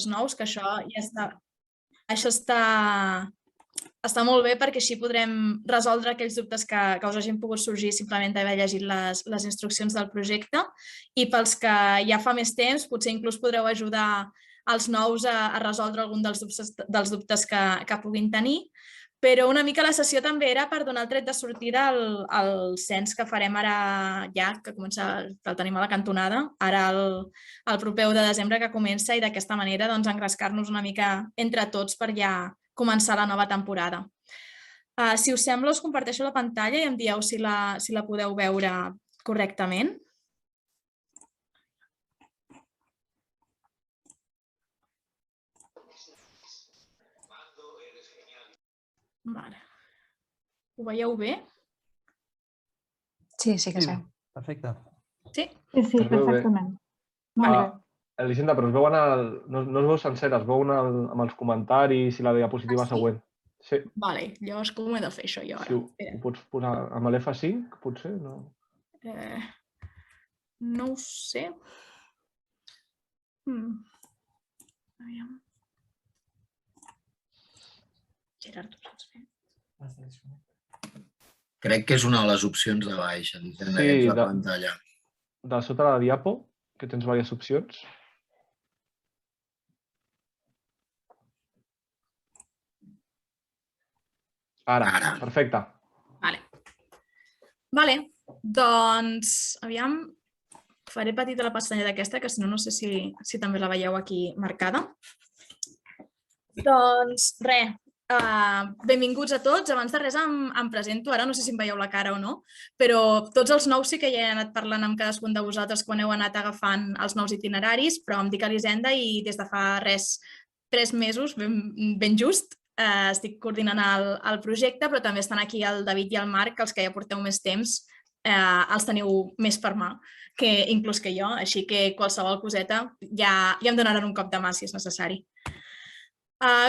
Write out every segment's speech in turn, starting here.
nous, que això ja està... Això està molt bé perquè així podrem resoldre aquells dubtes que us hagin pogut sorgir simplement d'haver llegit les instruccions del projecte, i pels que ja fa més temps potser inclús podreu ajudar els nous a resoldre algun dels dubtes que puguin tenir. Però una mica la sessió també era per donar el tret de sortida al cens que farem ara ja, que el tenim a la cantonada, ara el proper 1 de desembre que comença, i d'aquesta manera engrescar-nos una mica entre tots per ja començar la nova temporada. Si us sembla, us comparteixo la pantalla i em dieu si la podeu veure correctament. Vale. Ho veieu bé? Sí, sí que sí. Perfecte. Sí? Sí, perfectament. Vale. Elisenda, però es veuen no es veu sencera, es veuen amb els comentaris i la diapositiva següent. Sí. Vale, llavors com ho he de fer això jo ara? Si ho pots posar amb l'F5, potser? No ho sé. Aviam. Gerard, ho saps fer? Crec que és una de les opcions de baix, de la pantalla. De sota la diapo, que tens diverses opcions. Ara, perfecte. Vale, doncs, aviam, faré petita la pestanya d'aquesta, que si no, no sé si també la veieu aquí marcada. Doncs res, benvinguts a tots. Abans de res em presento, ara no sé si em veieu la cara o no, però tots els nous sí que ja he anat parlant amb cadascun de vosaltres quan heu anat agafant els nous itineraris, però em dic Elisenda i des de fa 3 mesos, ben just, estic coordinant el projecte, però també estan aquí el David i el Marc, els que ja porteu més temps, els teniu més per mà, inclús que jo, així que qualsevol coseta ja em donaran un cop de mà si és necessari.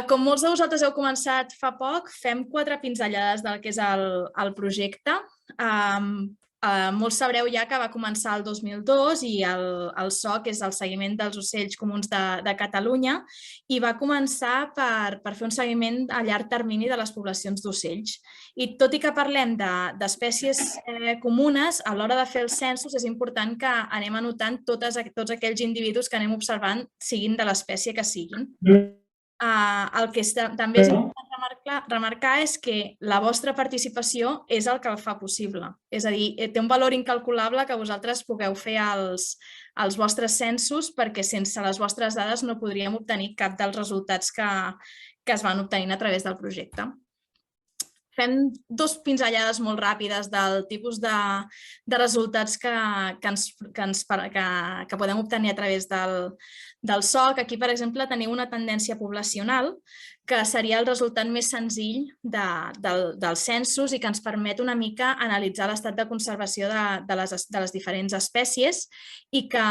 Com molts de vosaltres heu començat fa poc, fem 4 pinzellades del que és el projecte. Molts sabreu ja que va començar el 2002 i el SOC és el seguiment dels ocells comuns de Catalunya, i va començar per fer un seguiment a llarg termini de les poblacions d'ocells. I tot i que parlem d'espècies comunes, a l'hora de fer els censos és important que anem anotant tots aquells individus que anem observant, siguin de l'espècie que siguin. El que també és important remarcar és que la vostra participació és el que el fa possible. És a dir, té un valor incalculable que vosaltres pugueu fer els vostres censos, perquè sense les vostres dades no podríem obtenir cap dels resultats que es van obtenint a través del projecte. Fem 2 pinzellades molt ràpides del tipus de resultats que podem obtenir a través del SOC. Aquí, per exemple, teniu una tendència poblacional, que seria el resultat més senzill dels censos i que ens permet una mica analitzar l'estat de conservació de les diferents espècies i que,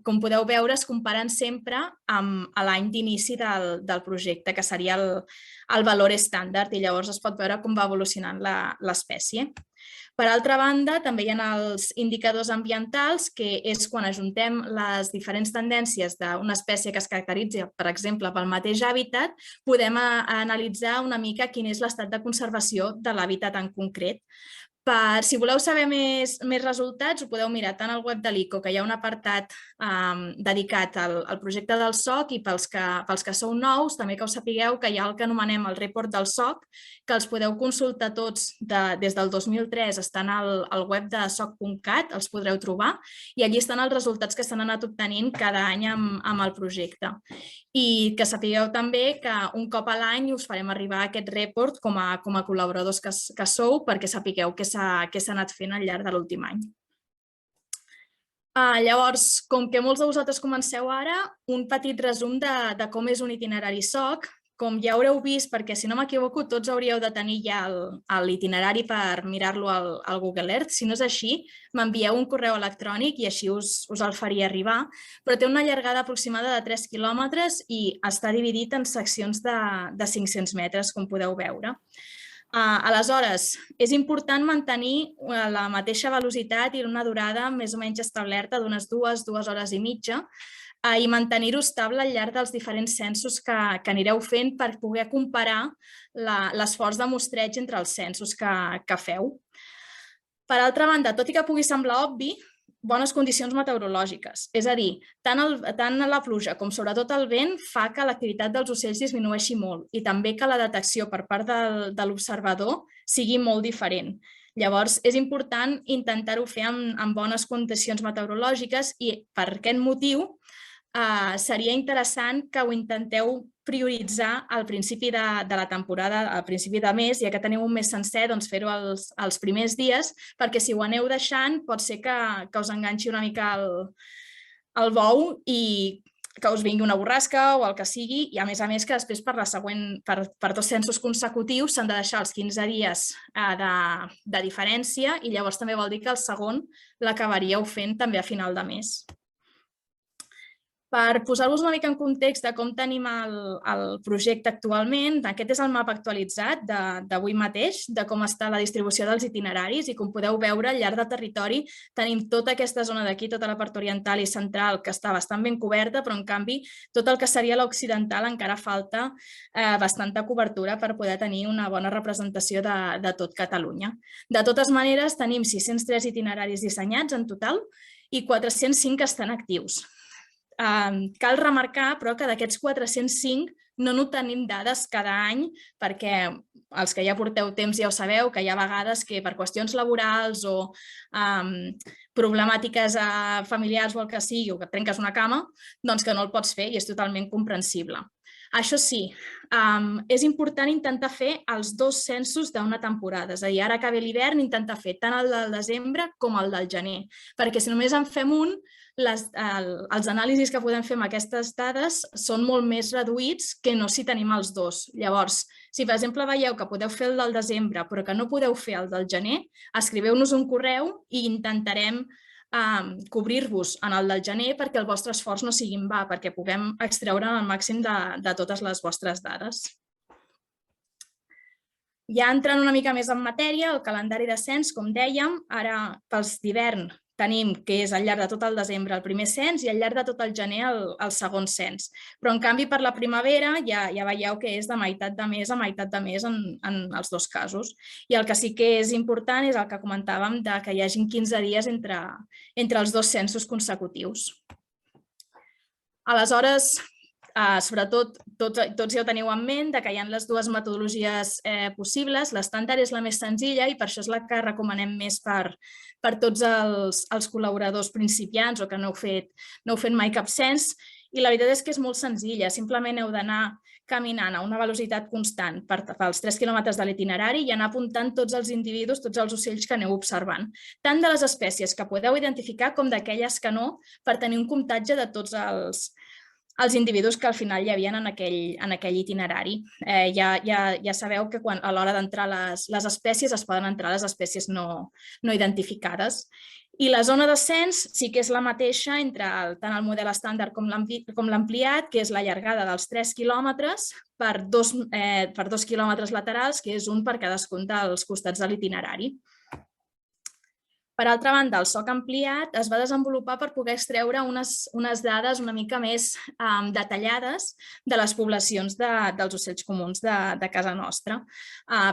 com podeu veure, es comparen sempre amb l'any d'inici del projecte, que seria el valor estàndard, i llavors es pot veure com va evolucionant l'espècie. Per altra banda, també hi ha els indicadors ambientals, que és quan ajuntem les diferents tendències d'una espècie que es caracteritza, per exemple, pel mateix hàbitat, podem analitzar una mica quin és l'estat de conservació de l'hàbitat en concret. Si voleu saber més resultats, ho podeu mirar tant al web de l'ICO, que hi ha un apartat dedicat al projecte del SOC, i pels que sou nous, també que us sapigueu que hi ha el que anomenem el report del SOC, que els podeu consultar tots des del 2003, estan al web de soc.cat, els podreu trobar, i allí estan els resultats que s'han anat obtenint cada any amb el projecte. I que sapigueu també que un cop a l'any us farem arribar aquest report com a col·laboradors que sou, perquè sapigueu què s'ha anat fent al llarg de l'últim any. Llavors, com que molts de vosaltres comenceu ara, un petit resum de com és un itinerari SOC. Com ja haureu vist, perquè si no m'equivoco tots hauríeu de tenir ja l'itinerari per mirar-lo al Google Earth. Si no és així, m'envieu un correu electrònic i així us el faria arribar. Però té una llargada aproximada de 3 quilòmetres i està dividit en seccions de 500 metres, com podeu veure. Aleshores, és important mantenir la mateixa velocitat i una durada més o menys establerta d'unes 2 hores i mitja i mantenir-ho estable al llarg dels diferents censos que anireu fent per poder comparar l'esforç de mostreig entre els censos que feu. Per altra banda, tot i que pugui semblar obvi, bones condicions meteorològiques. És a dir, tant la pluja com sobretot el vent fa que l'activitat dels ocells disminueixi molt i també que la detecció per part de l'observador sigui molt diferent. Llavors, és important intentar-ho fer amb bones condicions meteorològiques i per aquest motiu seria interessant que ho intenteu prioritzar al principi de la temporada, al principi de mes, ja que teniu un mes sencer, doncs fer-ho els primers dies, perquè si ho aneu deixant pot ser que us enganxi una mica el bou i que us vingui una borrasca o el que sigui, i a més que després per 2 censos consecutius s'han de deixar els 15 dies de diferència i llavors també vol dir que el segon l'acabaríeu fent també a final de mes. Per posar-vos una mica en context de com tenim el projecte actualment, aquest és el mapa actualitzat d'avui mateix, de com està la distribució dels itineraris i com podeu veure al llarg del territori tenim tota aquesta zona d'aquí, tota la part oriental i central que està bastant ben coberta, però en canvi tot el que seria l'occidental encara falta bastanta cobertura per poder tenir una bona representació de tot Catalunya. De totes maneres, tenim 603 itineraris dissenyats en total i 405 que estan actius. Cal remarcar, però, que d'aquests 405 no tenim dades cada any perquè els que ja porteu temps ja ho sabeu, que hi ha vegades que per qüestions laborals o problemàtiques familiars o el que sigui, o que et trenques una cama, doncs que no el pots fer i és totalment comprensible. Això sí, és important intentar fer els 2 censos d'una temporada, és a dir, ara que ve l'hivern intentar fer tant el del desembre com el del gener, perquè si només en fem un, els anàlisis que podem fer amb aquestes dades són molt més reduïts que no si tenim els 2. Llavors, si per exemple veieu que podeu fer el del desembre però que no podeu fer el del gener, escriveu-nos un correu i intentarem cobrir-vos en el del gener perquè el vostre esforç no sigui en va, perquè puguem extreure el màxim de totes les vostres dades. Ja entrant una mica més en matèria, el calendari de cens, com dèiem, ara pels d'hivern tenim que és al llarg de tot el desembre el primer cens i al llarg de tot el gener el segon cens. Però en canvi per la primavera ja veieu que és de meitat de mes a meitat de mes en els 2 casos. I el que sí que és important és el que comentàvem de que hi hagin 15 dies entre els 2 censos consecutius. Aleshores, sobretot, tots ja ho teniu en ment, que hi ha les 2 metodologies possibles. L'estàndard és la més senzilla i per això és la que recomanem més per tots els col·laboradors principiants o que no heu fet mai cap cens. I la veritat és que és molt senzilla, simplement heu d'anar caminant a una velocitat constant pels 3 quilòmetres de l'itinerari i anar apuntant tots els individus, tots els ocells que aneu observant, tant de les espècies que podeu identificar com d'aquelles que no, per tenir un comptatge de tots els individus que al final hi havia en aquell itinerari. Ja sabeu que a l'hora d'entrar les espècies es poden entrar les espècies no identificades. I la zona de cens sí que és la mateixa entre tant el model estàndard com l'ampliat, que és la llargada dels 3 quilòmetres per 2 quilòmetres laterals, que és un per cadascun dels costats de l'itinerari. Per altra banda, el SOC ampliat es va desenvolupar per poder extreure unes dades una mica més detallades de les poblacions dels ocells comuns de casa nostra,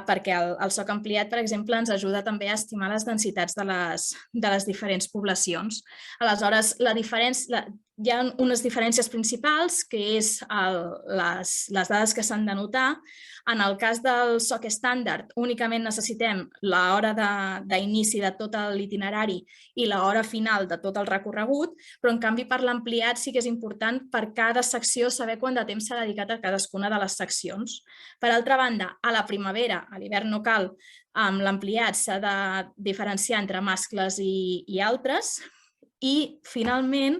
perquè el SOC ampliat, per exemple, ens ajuda també a estimar les densitats de les diferents poblacions. Aleshores, hi ha unes diferències principals, que és les dades que s'han de notar. En el cas del SOC estàndard, únicament necessitem l'hora d'inici de tot l'itinerari i l'hora final de tot el recorregut, però en canvi per l'ampliat sí que és important per cada secció saber quant de temps s'ha dedicat a cadascuna de les seccions. Per altra banda, a la primavera, a l'hivern no cal, amb l'ampliat s'ha de diferenciar entre mascles i altres. I finalment,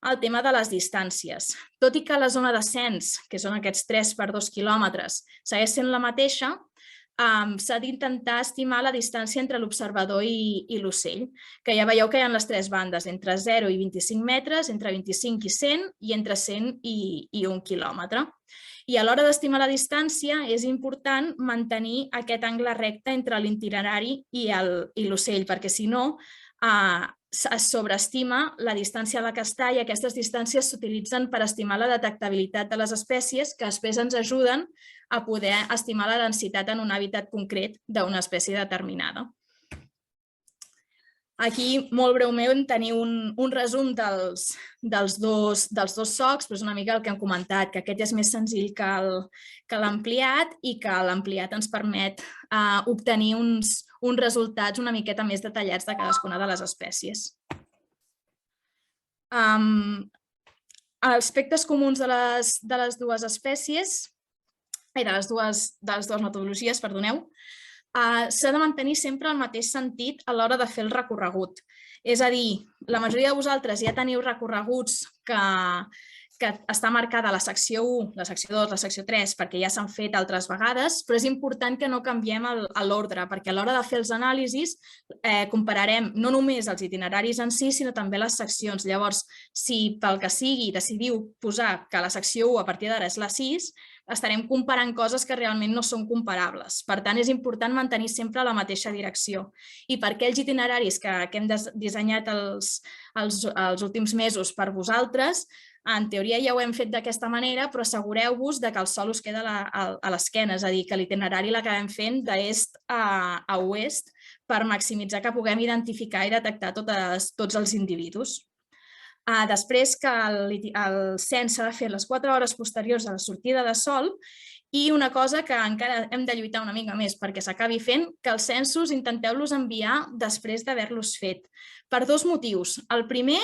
el tema de les distàncies. Tot i que la zona de cens, que són aquests 3 per 2 quilòmetres, segueix sent la mateixa, s'ha d'intentar estimar la distància entre l'observador i l'ocell, que ja veieu que hi ha les tres bandes, entre 0 i 25 metres, entre 25 i 100 i entre 100 i 1 quilòmetre. I a l'hora d'estimar la distància és important mantenir aquest angle recte entre l'itinerari i l'ocell, perquè si no es sobreestima la distància a la que està i aquestes distàncies s'utilitzen per estimar la detectabilitat de les espècies que després ens ajuden a poder estimar la densitat en un hàbitat concret d'una espècie determinada. Aquí, molt breument, teniu un resum dels dos socs, però és una mica el que hem comentat, que aquest és més senzill que l'ampliat i que l'ampliat ens permet obtenir uns resultats una miqueta més detallats de cadascuna de les espècies. Aspectes comuns de les dues espècies, de les dues metodologies, perdoneu, s'ha de mantenir sempre el mateix sentit a l'hora de fer el recorregut. És a dir, la majoria de vosaltres ja teniu recorreguts que està marcada la secció 1, la secció 2, la secció 3, perquè ja s'han fet altres vegades, però és important que no canviem l'ordre, perquè a l'hora de fer els anàlisis compararem no només els itineraris en si, sinó també les seccions. Llavors, si pel que sigui decidiu posar que la secció 1 a partir d'ara és la 6, estarem comparant coses que realment no són comparables. Per tant, és important mantenir sempre la mateixa direcció. I per aquells itineraris que hem dissenyat els últims mesos per vosaltres, en teoria ja ho hem fet d'aquesta manera, però assegureu-vos que el sol us queda a l'esquena, és a dir, que l'itinerari l'acabem fent d'est a oest per maximitzar que puguem identificar i detectar tots els individus. Després que el cens s'ha de fer les 4 hores posteriors a la sortida de sol i una cosa que encara hem de lluitar una mica més perquè s'acabi fent, que els censos intenteu-los enviar després d'haver-los fet. Per 2 motius. El primer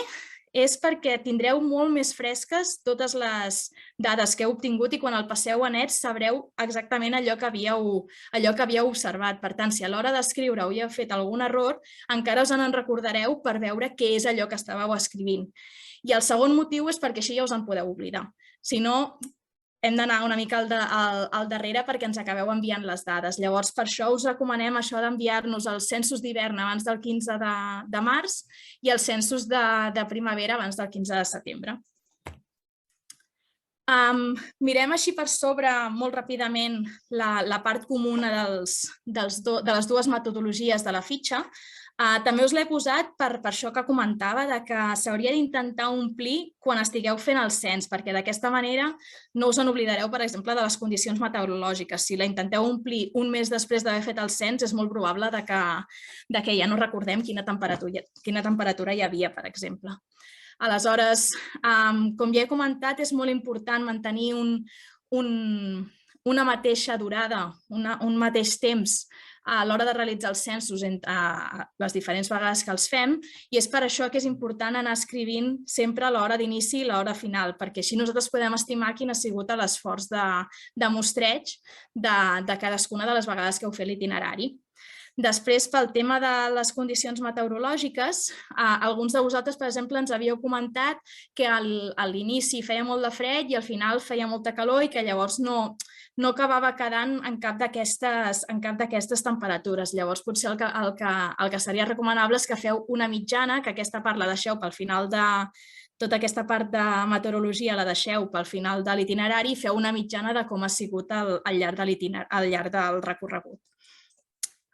és perquè tindreu molt més fresques totes les dades que heu obtingut i quan el passeu a net sabreu exactament allò que havíeu observat. Per tant, si a l'hora d'escriure heu fet algun error, encara us en recordareu per veure què és allò que estàveu escrivint. I el segon motiu és perquè així ja us en podeu oblidar. Si no, hem d'anar una mica al darrere perquè ens acabeu enviant les dades. Llavors, per això us recomanem això d'enviar-nos els censos d'hivern abans del 15 de març i els censos de primavera abans del 15 de setembre. Mirem així per sobre molt ràpidament la part comuna de les dues metodologies de la fitxa. També us l'he posat per això que comentava, que s'hauria d'intentar omplir quan estigueu fent el cens, perquè d'aquesta manera no us en oblidareu, per exemple, de les condicions meteorològiques. Si la intenteu omplir un mes després d'haver fet el cens, és molt probable que ja no recordem quina temperatura hi havia, per exemple. Aleshores, com ja he comentat, és molt important mantenir una mateixa durada, un mateix temps a l'hora de realitzar els censos les diferents vegades que els fem i és per això que és important anar escrivint sempre l'hora d'inici i l'hora final, perquè així nosaltres podem estimar quin ha sigut l'esforç de mostreig de cadascuna de les vegades que heu fet l'itinerari. Després, pel tema de les condicions meteorològiques, alguns de vosaltres, per exemple, ens havíeu comentat que a l'inici feia molt de fred i al final feia molta calor i que llavors no acabava quedant en cap d'aquestes temperatures. Llavors, potser el que seria recomanable és que feu una mitjana, que aquesta part la deixeu pel final de... Tota aquesta part de meteorologia la deixeu pel final de l'itinerari i feu una mitjana de com ha sigut al llarg del recorregut.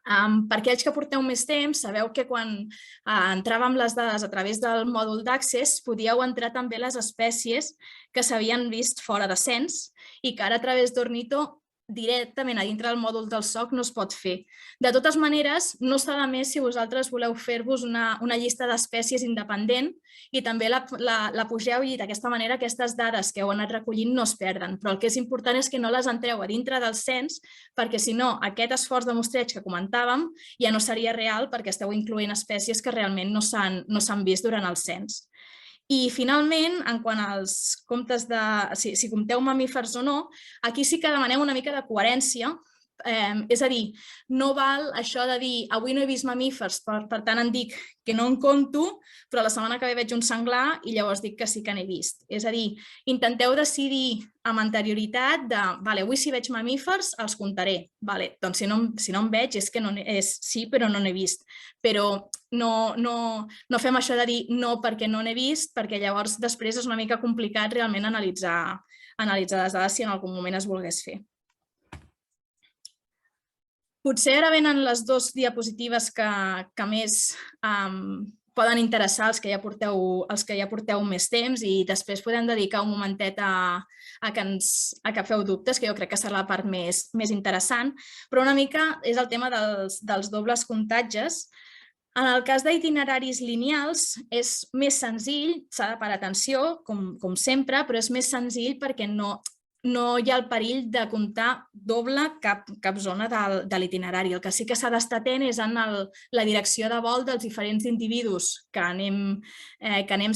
Per aquells que porteu més temps, sabeu que quan entràvem les dades a través del mòdul d'Access podíeu entrar també les espècies que s'havien vist fora de cens i que ara a través d'Ornitho directament a dintre del mòdul del SOC no es pot fer. De totes maneres, no està de més si vosaltres voleu fer-vos una llista d'espècies independent i també la pugeu i d'aquesta manera aquestes dades que heu anat recollint no es perden. Però el que és important és que no les entreu a dintre del cens perquè si no aquest esforç de mostreig que comentàvem ja no seria real perquè esteu incloent espècies que realment no s'han vist durant el cens. I finalment, en quant als comptes de si compteu mamífers o no, aquí sí que demanem una mica de coherència És a dir, no val això de dir avui no he vist mamífers, per tant en dic que no en compto, però la setmana que ve veig un senglar i llavors dic que sí que n'he vist. És a dir, intenteu decidir amb anterioritat de, vale, avui si veig mamífers els comptaré. Vale, doncs si no en veig és que sí, però no n'he vist. Però no fem això de dir no perquè no n'he vist, perquè llavors després és una mica complicat realment analitzar les dades si en algun moment es volgués fer. Potser ara venen les dues diapositives que més poden interessar els que ja porteu més temps i després podem dedicar un momentet a que feu dubtes, que jo crec que serà la part més interessant, però una mica és el tema dels dobles comptatges. En el cas d'itineraris lineals és més senzill, s'ha de parar atenció, com sempre, però és més senzill perquè no hi ha el perill de comptar doble cap zona de l'itinerari. El que sí que s'ha d'estar atent és en la direcció de vol dels diferents individus que anem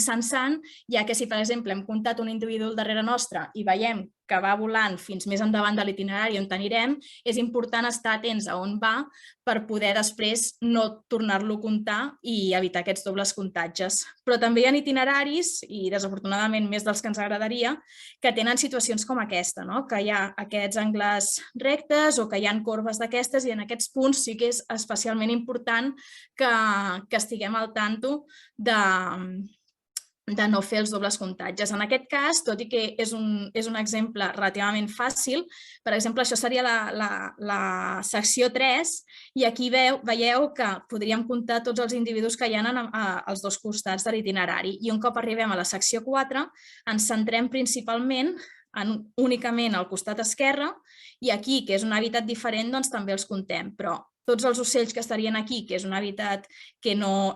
censant, ja que si, per exemple, hem comptat un individu al darrere nostre i veiem que va volant fins més endavant de l'itinerari on anirem, és important estar atents a on va per poder després no tornar-lo a comptar i evitar aquests dobles comptatges. Però també hi ha itineraris, i desafortunadament més dels que ens agradaria, que tenen situacions com aquesta, que hi ha aquests angles rectes o que hi ha corbes d'aquestes i en aquests punts sí que és especialment important que estiguem al tanto de no fer els dobles comptatges. En aquest cas, tot i que és un exemple relativament fàcil, per exemple, això seria la secció 3 i aquí veieu que podríem comptar tots els individus que hi ha als dos costats de l'itinerari i un cop arribem a la secció 4 ens centrem principalment únicament al costat esquerre i aquí, que és un hàbitat diferent, doncs també els comptem, però tots els ocells que estarien aquí, que és un hàbitat que no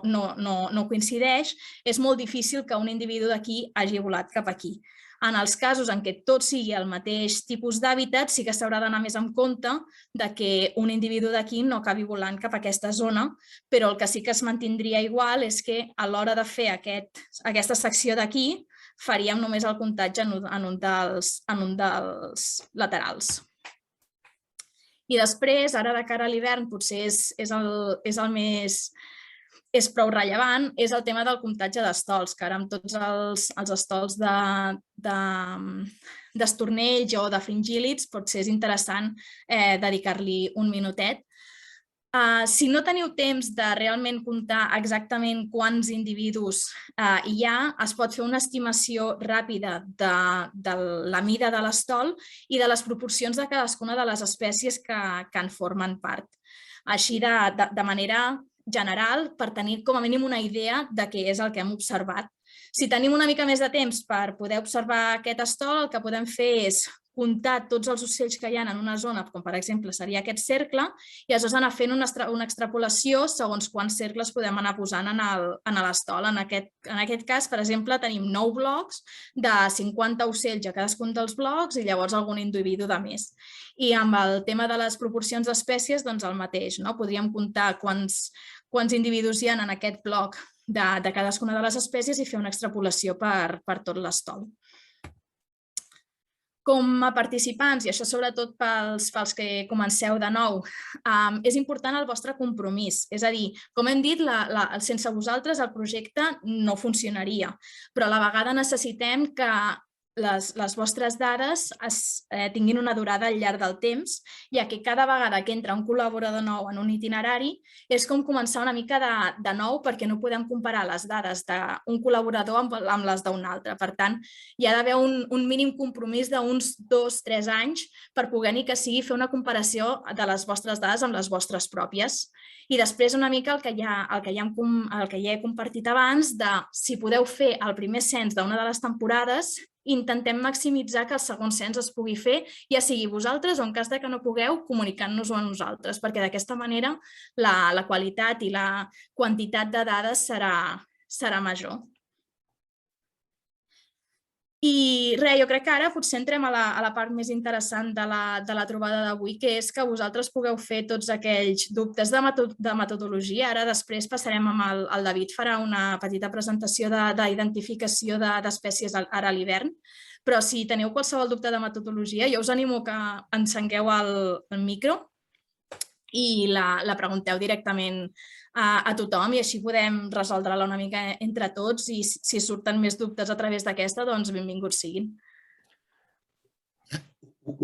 coincideix, és molt difícil que un individu d'aquí hagi volat cap aquí. En els casos en què tot sigui el mateix tipus d'hàbitat, sí que s'haurà d'anar més en compte que un individu d'aquí no acabi volant cap a aquesta zona, però el que sí que es mantindria igual és que a l'hora de fer aquesta secció d'aquí faríem només el comptatge en un dels laterals. I després, ara de cara a l'hivern, potser és prou rellevant, és el tema del comptatge d'estols, que ara amb tots els estols d'estornells o de fringíl·lids potser és interessant dedicar-li un minutet. Si no teniu temps de realment comptar exactament quants individus hi ha, es pot fer una estimació ràpida de la mida de l'estol i de les proporcions de cadascuna de les espècies que en formen part. Així, de manera general, per tenir com a mínim una idea de què és el que hem observat. Si tenim una mica més de temps per poder observar aquest estol, el que podem fer és comptar tots els ocells que hi ha en una zona, com per exemple seria aquest cercle, i aleshores anar fent una extrapolació segons quants cercles podem anar posant en l'estol. En aquest cas, per exemple, tenim 9 blocs de 50 ocells a cadascun dels blocs i llavors algun individu de més. I amb el tema de les proporcions d'espècies, doncs el mateix. Podríem comptar quants individus hi ha en aquest bloc de cadascuna de les espècies i fer una extrapolació per tot l'estol. Com a participants, i això sobretot pels que comenceu de nou, és important el vostre compromís. És a dir, com hem dit, sense vosaltres el projecte no funcionaria, però a la vegada necessitem que les vostres dades tinguin una durada al llarg del temps, ja que cada vegada que entra un col·laborador nou en un itinerari és com començar una mica de nou perquè no podem comparar les dades d'un col·laborador amb les d'un altre. Per tant, hi ha d'haver un mínim compromís d'uns 2-3 anys per poder ni que sigui fer una comparació de les vostres dades amb les vostres pròpies. I després una mica el que ja he compartit abans, de si podeu fer el primer cens d'una de les temporades, intentem maximitzar que el segon cens es pugui fer, ja sigui vosaltres o en cas que no pugueu, comunicant-nos-ho a nosaltres, perquè d'aquesta manera la qualitat i la quantitat de dades serà major. I res, jo crec que ara potser entrem a la part més interessant de la trobada d'avui, que és que vosaltres pugueu fer tots aquells dubtes de metodologia. Ara després passarem amb el David, farà una petita presentació d'identificació d'espècies ara a l'hivern, però si teniu qualsevol dubte de metodologia, jo us animo que encengueu el micro i la pregunteu directament a tothom i així podem resoldre-la una mica entre tots i si surten més dubtes a través d'aquesta, doncs benvinguts siguin.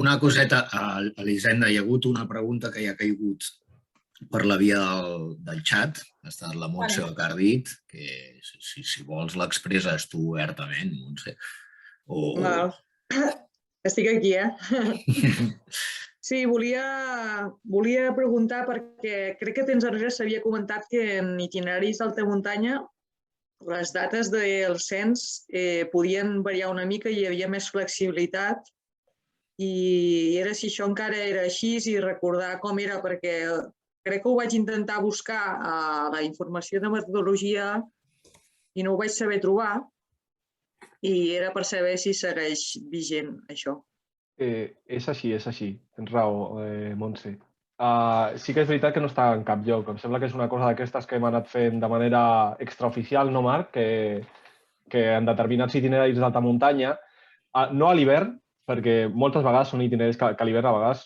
Una coseta, Elisenda, hi ha hagut una pregunta que hi ha caigut per la via del xat. Ha estat la Montse Cardit, que si vols l'expresses tu obertament, Montse. Estic aquí, Sí, volia preguntar perquè crec que temps enrere s'havia comentat que en itineraris d'alta muntanya les dates del cens podien variar una mica i hi havia més flexibilitat i era si això encara era així i recordar com era, perquè crec que ho vaig intentar buscar a la informació de metodologia i no ho vaig saber trobar i era per saber si segueix vigent això. És així. Tens raó, Montse. Sí que és veritat que no està en cap lloc. Em sembla que és una cosa d'aquestes que hem anat fent de manera extraoficial, no, Marc? Que en determinats itineraris d'alta muntanya, no a l'hivern, perquè moltes vegades són itineraris que a l'hivern a vegades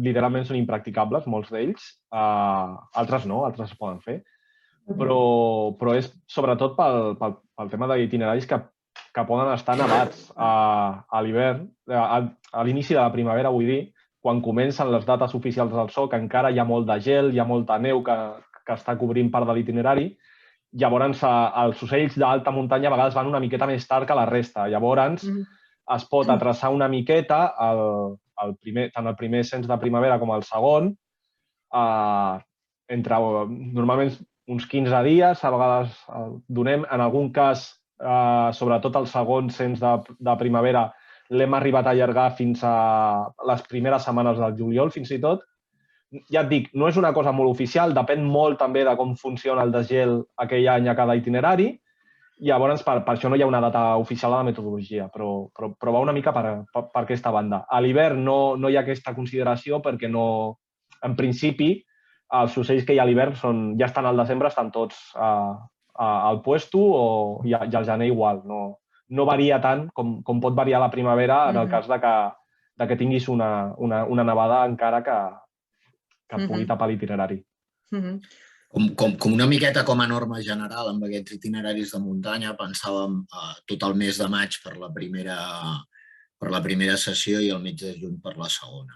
literalment són impracticables, molts d'ells. Altres no, altres es poden fer. Però és sobretot pel tema d'itineraris que poden estar nevats a l'hivern, a l'inici de la primavera, vull dir, quan comencen les dates oficials del SOC, encara hi ha molt de gel, hi ha molta neu que està cobrint part de l'itinerari. Llavors, els ocells d'alta muntanya a vegades van una miqueta més tard que la resta. Llavors, es pot atrasar una miqueta tant el primer cens de primavera com el segon, entre normalment uns 15 dies, a vegades donem, en algun cas, sobretot el segon cens de primavera, l'hem arribat a allargar fins a les primeres setmanes del juliol, fins i tot. Ja et dic, no és una cosa molt oficial, depèn molt també de com funciona el desgel aquell any a cada itinerari. Llavors, per això no hi ha una data oficial a la metodologia, però va una mica per aquesta banda. A l'hivern no hi ha aquesta consideració perquè en principi, els ocells que hi ha a l'hivern ja estan al desembre, estan tots al puesto i al gener igual. No varia tant com pot variar la primavera en el cas de que tinguis una nevada encara que pugui tapar l'itinerari. Com una miqueta com a norma general amb aquests itineraris de muntanya, pensàvem tot el mes de maig per la primera sessió i el mig de juny per la segona.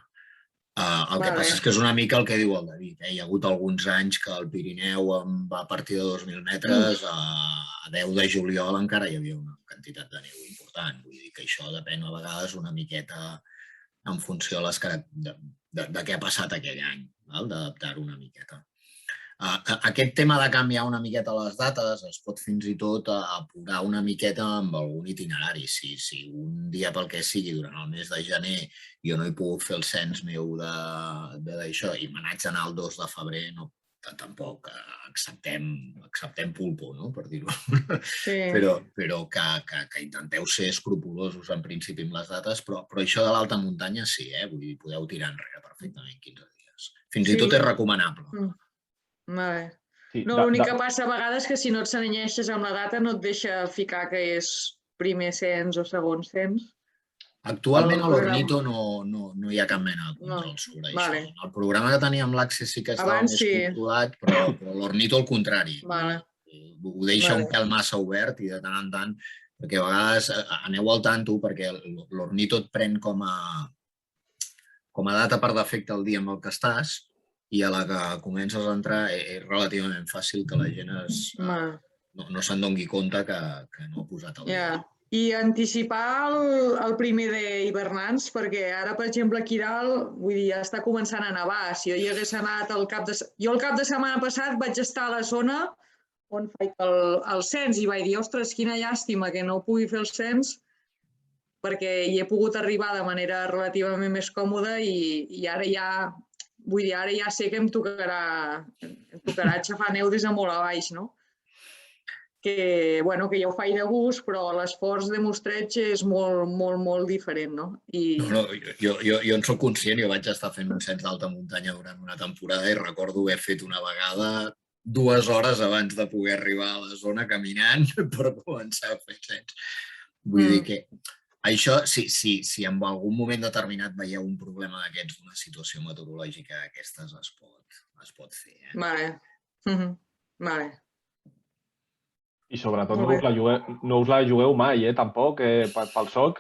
El que passa és que és una mica el que diu el David. Hi ha hagut alguns anys que el Pirineu va a partir de 2.000 metres, a 10 de juliol encara hi havia una quantitat de neu important. Vull dir que això depèn a vegades una miqueta en funció de què ha passat aquell any, d'adaptar-ho una miqueta. Aquest tema de canviar una miqueta les dates es pot fins i tot apurar una miqueta amb algun itinerari. Si un dia pel que sigui durant el mes de gener jo no he pogut fer el cens meu d'això i me n'haig d'anar el 2 de febrer, tampoc acceptem pulpo, per dir-ho. Però que intenteu ser escrupulosos en principi amb les dates, però això de l'alta muntanya sí, vull dir, podeu tirar enrere perfectament 15 dies. Fins i tot és recomanable. L'únic que passa a vegades és que si no et s'aninyeixes amb la data no et deixa ficar que és primer cens o segon cens. Actualment a l'Ornito no hi ha cap mena de control sobre això. El programa que teníem l'Access sí que estava més controlat, però l'Ornito al contrari. Ho deixa un pèl massa obert i de tant en tant, perquè a vegades aneu al tanto perquè l'Ornito et pren com a data per defecte el dia amb el que estàs i a la que comences a entrar és relativament fàcil que la gent no se'n doni compte que no ha posat el dia. I anticipar el primer d'hivernants, perquè ara, per exemple, aquí dalt, vull dir, ja està començant a nevar. Si jo hi hagués anat el cap de setmana passat vaig estar a la zona on faig el cens i vaig dir, ostres, quina llàstima que no pugui fer el cens perquè hi he pogut arribar de manera relativament més còmoda i ara ja... Vull dir, ara ja sé que em tocarà aixafar neu des de molt a baix, no? Que ja ho faig de gust, però l'esforç de mostreig és molt, molt, molt diferent, no? Jo en soc conscient, jo vaig estar fent un cens d'alta muntanya durant una temporada i recordo haver fet una vegada 2 hores abans de poder arribar a la zona caminant per començar a fer cens. Vull dir que Això, si en algun moment determinat veieu un problema d'aquests, una situació meteorològica d'aquestes, es pot fer. Vale. Vale. I sobretot Molt bé. no us la jugueu mai, tampoc, pel SOC,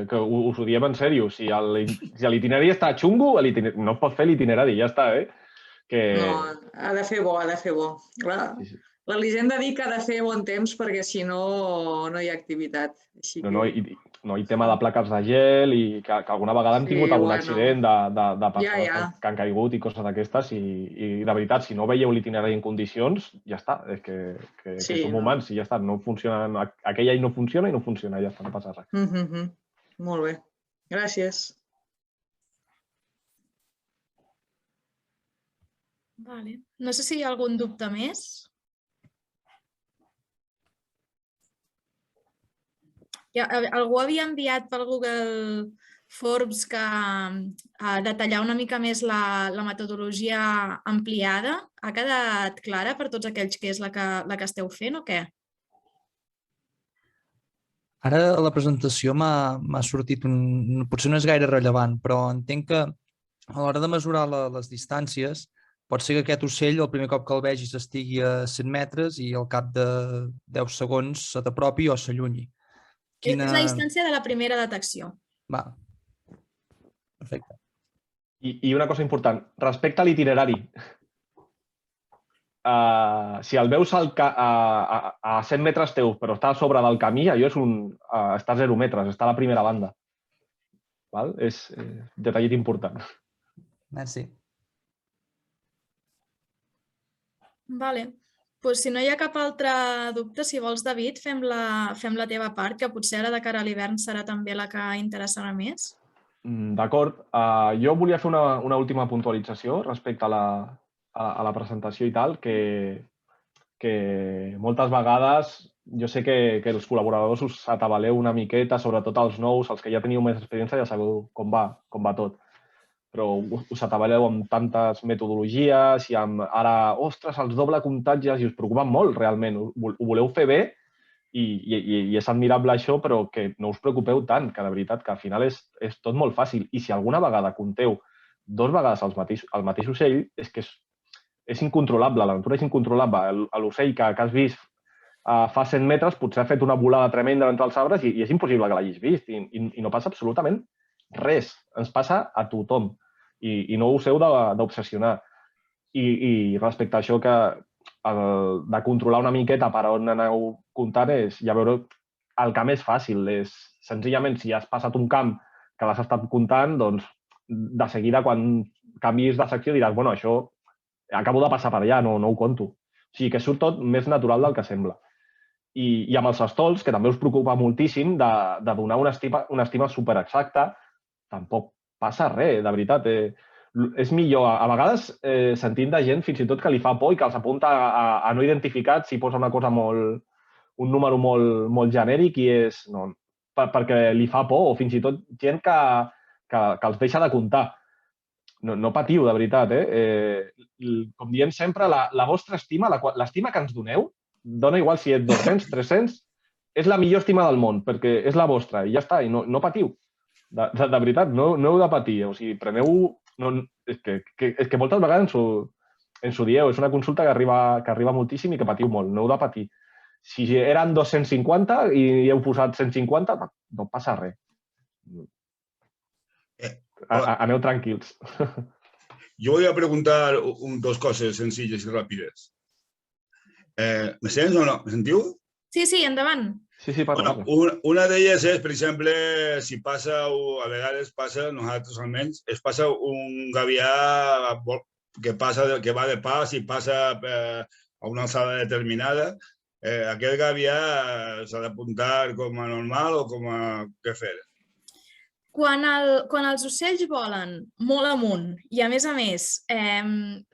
que us ho diem en sèrio. Si l'itinerari està xungo, no es pot fer l'itinerari, ja està, No, ha de fer bo, ha de fer bo. L'Elisenda ha dit que ha de fer bon temps perquè si no, no hi ha activitat. No, i tema de plaques de gel i que alguna vegada hem tingut algun accident de persones que han caigut i coses d'aquestes i de veritat, si no veieu l'itinerari en condicions, ja està, és que som humans i ja està, no funciona, aquell any no funciona i no funciona, ja està, no passa res. Molt bé, gràcies. Vale. No sé si hi ha algun dubte més. Algú havia enviat pel Google Forms que detallar una mica més la metodologia ampliada. Ha quedat clara per tots aquells que és la que esteu fent o què? Ara a la presentació m'ha sortit potser no és gaire rellevant, però entenc que a l'hora de mesurar les distàncies pot ser que aquest ocell, el primer cop que el vegis, estigui a 100 metres i al cap de 10 segons se t'apropi o s'allunyi. És la distància de la primera detecció. Va. Perfecte. I una cosa important, respecte a l'itinerari. Si el veus a 100 metres teus, però està a sobre del camí, allò està a 0 metres, està a la primera banda. És un detallet important. Merci. Vale. Doncs si no hi ha cap altre dubte, si vols, David, fem la teva part, que potser ara de cara a l'hivern serà també la que interessarà més. D'acord. Jo volia fer una última puntualització respecte a la presentació i tal, que moltes vegades jo sé que els col·laboradors us atabaleu una miqueta, sobretot els nous, els que ja teniu més experiència ja sabeu com va tot. Però us atabaleu amb tantes metodologies i amb ara, ostres, els doble comptatges i us preocupen molt, realment. Ho voleu fer bé i és admirable això, però que no us preocupeu tant, que de veritat que al final és tot molt fàcil. I si alguna vegada compteu 2 vegades el mateix ocell, és que és incontrolable, la natura és incontrolable. L'ocell que has vist fa 100 metres potser ha fet una volada tremenda entre els arbres i és impossible que l'hagis vist i no passa absolutament res, ens passa a tothom i no us heu d'obsessionar. I respecte a això de controlar una miqueta per on aneu comptant és ja veure el camp és fàcil. Senzillament, si has passat un camp que l'has estat comptant, doncs de seguida quan canvis de secció diràs, bueno, això acabo de passar per allà, no ho conto. O sigui que surt tot més natural del que sembla. I amb els estols, que també us preocupa moltíssim de donar una estima superexacta, tampoc passa res, de veritat. És millor, a vegades, sentint de gent fins i tot que li fa por i que els apunta a no identificat si posa una cosa un número molt genèric i és perquè li fa por o fins i tot gent que els deixa de comptar. No patiu, de veritat. Com diem sempre, la vostra estima, l'estima que ens doneu, dona igual si ets 200, 300, és la millor estima del món, perquè és la vostra i ja està, i no patiu. De veritat, no heu de patir. O sigui, preneu... És que moltes vegades ens ho dieu. És una consulta que arriba moltíssim i que patiu molt. No heu de patir. Si eren 250 i heu posat 150, no passa res. Aneu tranquils. Yo voy a preguntar 2 coses senzilles i ràpides. Me sents o no? Me sentiu? Sí, endavant. Sí, parla. Una d'elles és, per exemple, si passa, a vegades passa, nosaltres almenys, es passa un gavià que va de pas i passa a una alçada determinada. Aquest gavià s'ha d'apuntar com a normal o com a què fer? Quan els ocells volen molt amunt i, a més,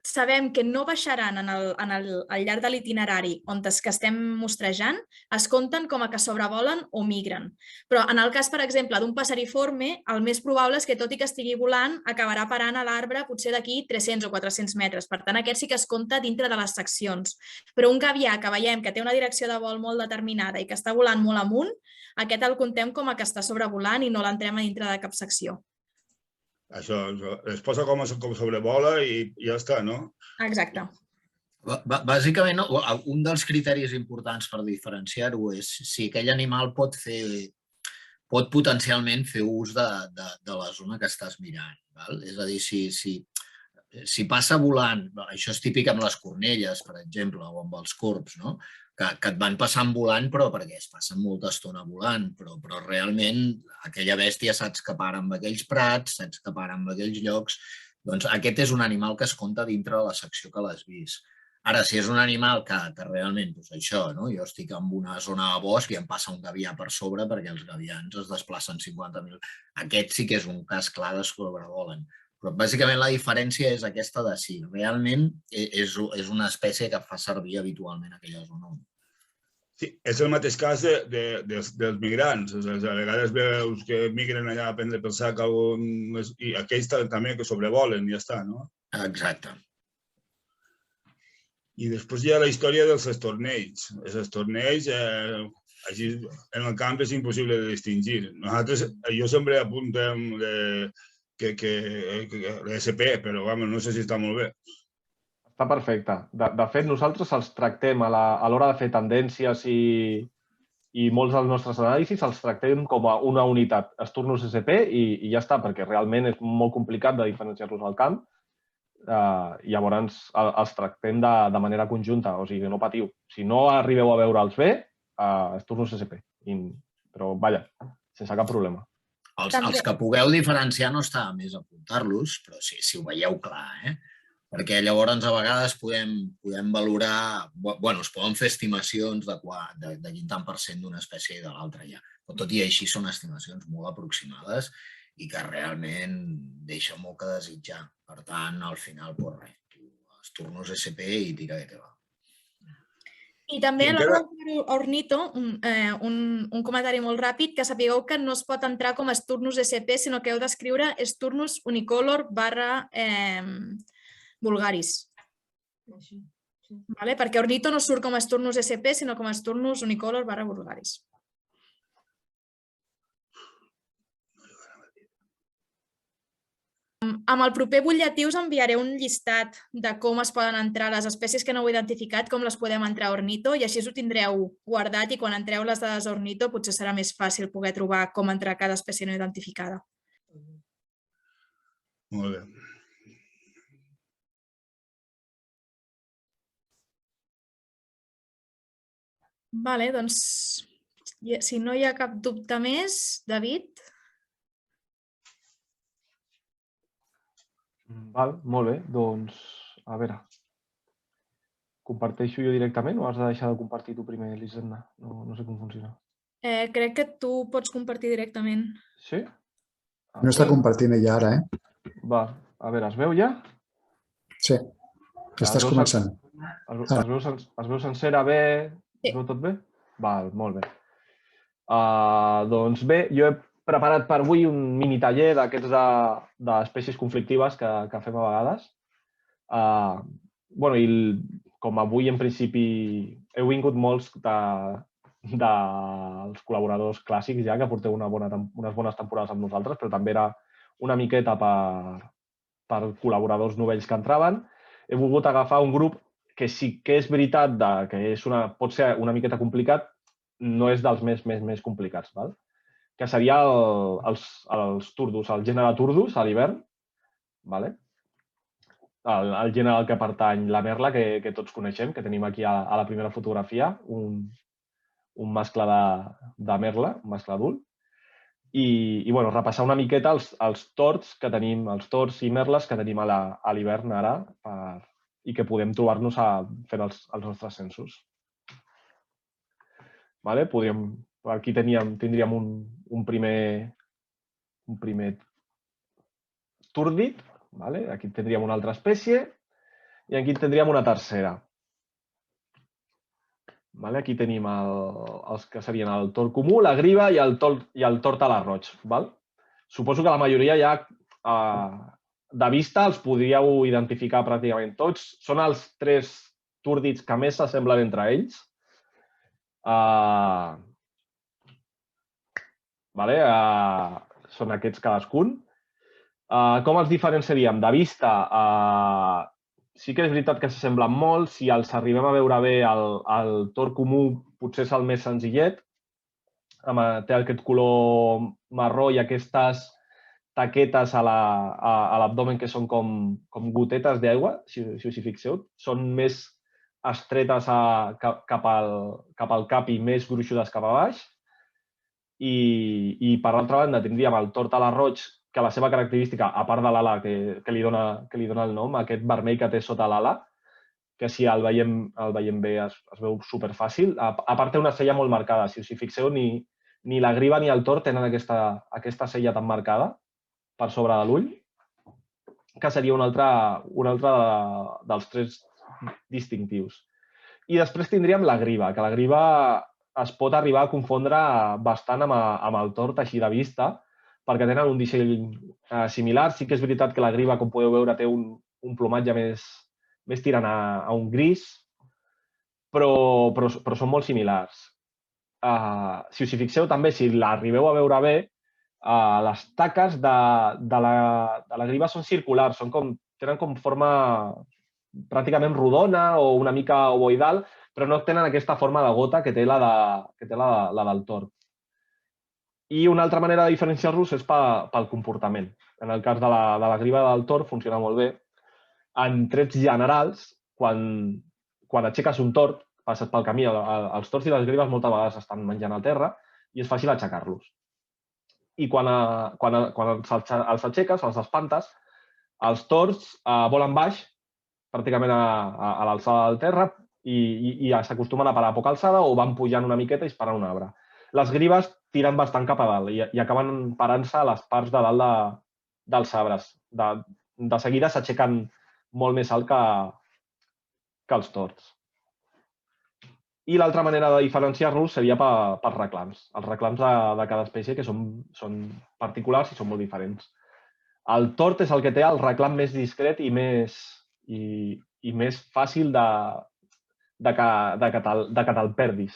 sabem que no baixaran al llarg de l'itinerari on que estem mostrejant, es compten com a que sobrevolen o migren. Però en el cas, per exemple, d'un passeriforme, el més probable és que, tot i que estigui volant, acabarà parant a l'arbre potser d'aquí 300 o 400 metres. Per tant, aquest sí que es compta dintre de les seccions. Però un gavià que veiem que té una direcció de vol molt determinada i que està volant molt amunt, aquest el comptem com a que està sobrevolant i no l'entrem a dintre de cap secció. Això, es posa com sobrevola i ja està, no? Exacte. Bàsicament, un dels criteris importants per diferenciar-ho és si aquell animal pot potencialment fer ús de la zona que estàs mirant. És a dir, si passa volant, això és típic amb les cornelles, per exemple, o amb els corbs, no? Que et van passant volant, però perquè es passen molta estona volant, però realment aquella bèstia saps que para en aquells prats, saps que para en aquells llocs, doncs aquest és un animal que es compta dintre de la secció que l'has vist. Ara, si és un animal que realment, doncs això, jo estic en una zona de bosc i em passa un gavià per sobre perquè els gavians es desplacen 50.000. Aquest sí que és un cas clar de sobrevolen. Però bàsicament la diferència és aquesta de si realment és una espècie que fa servir habitualment aquella zona. Sí, és el mateix cas dels migrants. A vegades veus que migren allà a prendre pel sac i aquells també que sobrevolen i ja està, no? Exacte. I després hi ha la història dels estornells. Els estornells, així en el camp és impossible de distingir. Jo sempre apuntem que l'ESP, però no sé si està molt bé. Està perfecte. De fet, nosaltres els tractem a l'hora de fer tendències i molts dels nostres anàlisis els tractem com a una unitat, esturnus SP, i ja està, perquè realment és molt complicat de diferenciar-los al camp. Llavors els tractem de manera conjunta, o sigui, no patiu. Si no arribeu a veure'ls bé, esturnus SP. Però, vaja, sense cap problema. Els que pugueu diferenciar no està més apuntar-los, però si ho veieu clar, perquè llavors a vegades podem valorar, es poden fer estimacions de quin tant per cent d'una espècie i de l'altra ja. Però tot i així són estimacions molt aproximades i que realment deixa molt que desitjar. Per tant, al final, esturnus SP i tira que te va. I també a l'hora de ornito, un comentari molt ràpid, que sapigueu que no es pot entrar com a esturnus SP, sinó que heu d'escriure esturnus unicolor /vulgaris. Perquè ornito no surt com a esturnus SP, sinó com a esturnus unicolor /vulgaris. Amb el proper butlletí us enviaré un llistat de com es poden entrar les espècies que no heu identificat, com les podem entrar a Ornito, i així ho tindreu guardat i quan entreu les dades a Ornito potser serà més fàcil poder trobar com entrar cada espècie no identificada. Molt bé. Vale, doncs, si no hi ha cap dubte més, David? Val, molt bé, doncs, a veure, comparteixo jo directament o has de deixar de compartir tu primer, Elisenda? No sé com funciona. Crec que tu pots compartir directament. Sí? No està compartint ella ara, Val, a veure, es veu ja? Sí, estàs començant. Es veu sencera bé? Es veu tot bé? Val, molt bé. Doncs bé, jo he preparat per avui un mini taller d'aquests d'espècies conflictives que fem a vegades. I com avui en principi heu vingut molts dels col·laboradors clàssics ja, que porteu unes bones temporades amb nosaltres, però també era una miqueta per col·laboradors novells que entraven. He volgut agafar un grup que sí que és veritat que pot ser una miqueta complicat, no és dels més complicats, que seria els turdus, el gènere turdus a l'hivern, el gènere al que pertany la merla, que tots coneixem, que tenim aquí a la primera fotografia, un mascle de merla, un mascle adult, i repassar una miqueta els tords i merles que tenim a l'hivern ara i que podem trobar-nos fent els nostres censos. Aquí tindríem un primer un primer túrdit, vale? Aquí tindríem una altra espècie i aquí tindríem una tercera. Vale? Aquí tenim els que serien el tord comú, la griva i el tord a l'arroig. Val? Suposo que la majoria ja de vista els podríeu identificar pràcticament tots. Són els 3 túrdits que més s'assemblen entre ells. Vale? Són aquests cadascun. Com els diferenciaríem? De vista, sí que és veritat que s'assemblen molt. Si els arribem a veure bé, el tord comú potser és el més senzillet. Té aquest color marró i aquestes taquetes a l'abdomen que són com gotetes d'aigua, si us hi fixeu. Són més estretes cap al cap i més gruixudes cap a baix. I per l'altra banda tindríem el tord a l'arroig, que la seva característica, a part de l'ala que li dona el nom, aquest vermell que té sota l'ala, que si el veiem bé es veu superfàcil. A part té una cella molt marcada. Si us hi fixeu, ni la griva ni el tord tenen aquesta cella tan marcada per sobre de l'ull, que seria un altre dels 3 distintius. I després tindríem la griva, que la griva es pot arribar a confondre bastant amb el tord així de vista, perquè tenen un disseny similar. Sí que és veritat que la griva, com podeu veure, té un plomatge més tirant a un gris, però són molt similars. Si us hi fixeu també, si l'arribeu a veure bé, les taques de la griva són circulars, tenen com forma pràcticament rodona o una mica ovoidal, però no tenen aquesta forma de gota que té la del tord. I una altra manera de diferenciar-los és pel comportament. En el cas de la griva del tord funciona molt bé. En trets generals, quan aixeques un tord, passes pel camí, els tords i les grives moltes vegades estan menjant a terra i és fàcil aixecar-los. I quan els aixeques, els espantes, els tords volen baix, pràcticament a l'alçada del terra, i s'acostumen a parar a poca alçada o van pujant una miqueta i es paren un arbre. Les grives tiren bastant cap a dalt i acaben parant-se a les parts de dalt dels arbres. De seguida s'aixequen molt més alt que els tords. I l'altra manera de diferenciar-los seria pels reclams. Els reclams de cada espècie, que són particulars i són molt diferents. El tord és el que té el reclam més discret i més fàcil de que te'l perdis.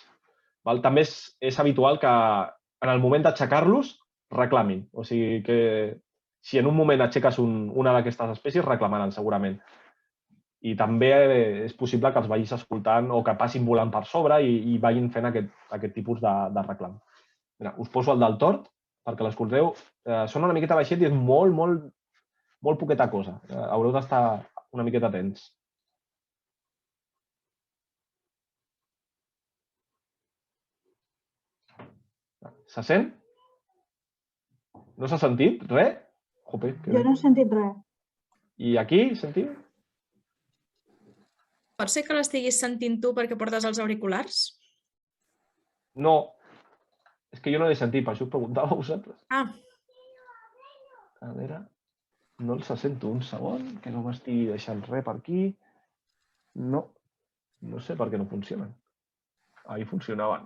També és habitual que en el moment d'aixecar-los reclamin. O sigui que si en un moment aixeques una d'aquestes espècies, reclamaran segurament. I també és possible que els vagis escoltant o que passin volant per sobre i vagin fent aquest tipus de reclam. Mira, us poso el del tord perquè l'escolteu. Són una miqueta baixet i és molt, molt, molt poqueta cosa. Haureu d'estar una miqueta atents. Se sent? No s'ha sentit res? Jope, Jo no he sentit res. I aquí, sentiu? Pot ser que l'estiguis sentint tu perquè portes els auriculars? No. És que jo no l'he sentit, per això us preguntava a vosaltres. A veure, no els sento un segon, que no m'estigui deixant res per aquí. No. No sé per què no funcionen. Ahir funcionaven.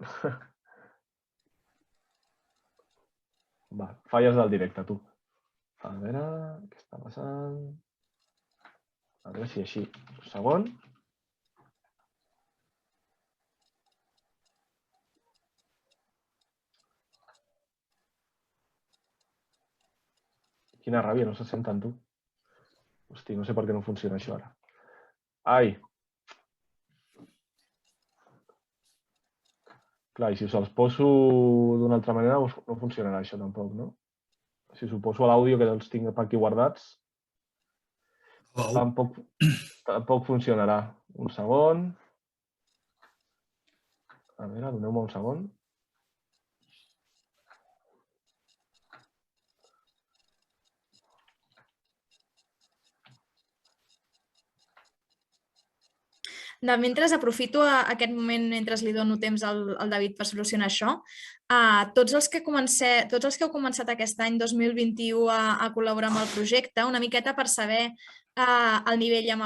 Va, falles del directe, tu. A veure, què està passant? A veure si així. Un segon. Quina ràbia, no se senten, tu. Hosti, no sé per què no funciona això ara. Ai! Clar, i si us els poso d'una altra manera no funcionarà això tampoc, no? Si us ho poso a l'àudio, que els tinc per aquí guardats, tampoc funcionarà. Un segon. A veure, doneu-me un segon. Mentre aprofito aquest moment mentre li dono temps al David per solucionar això. Tots els que heu començat aquest any 2021 a col·laborar amb el projecte, una miqueta per saber el nivell amb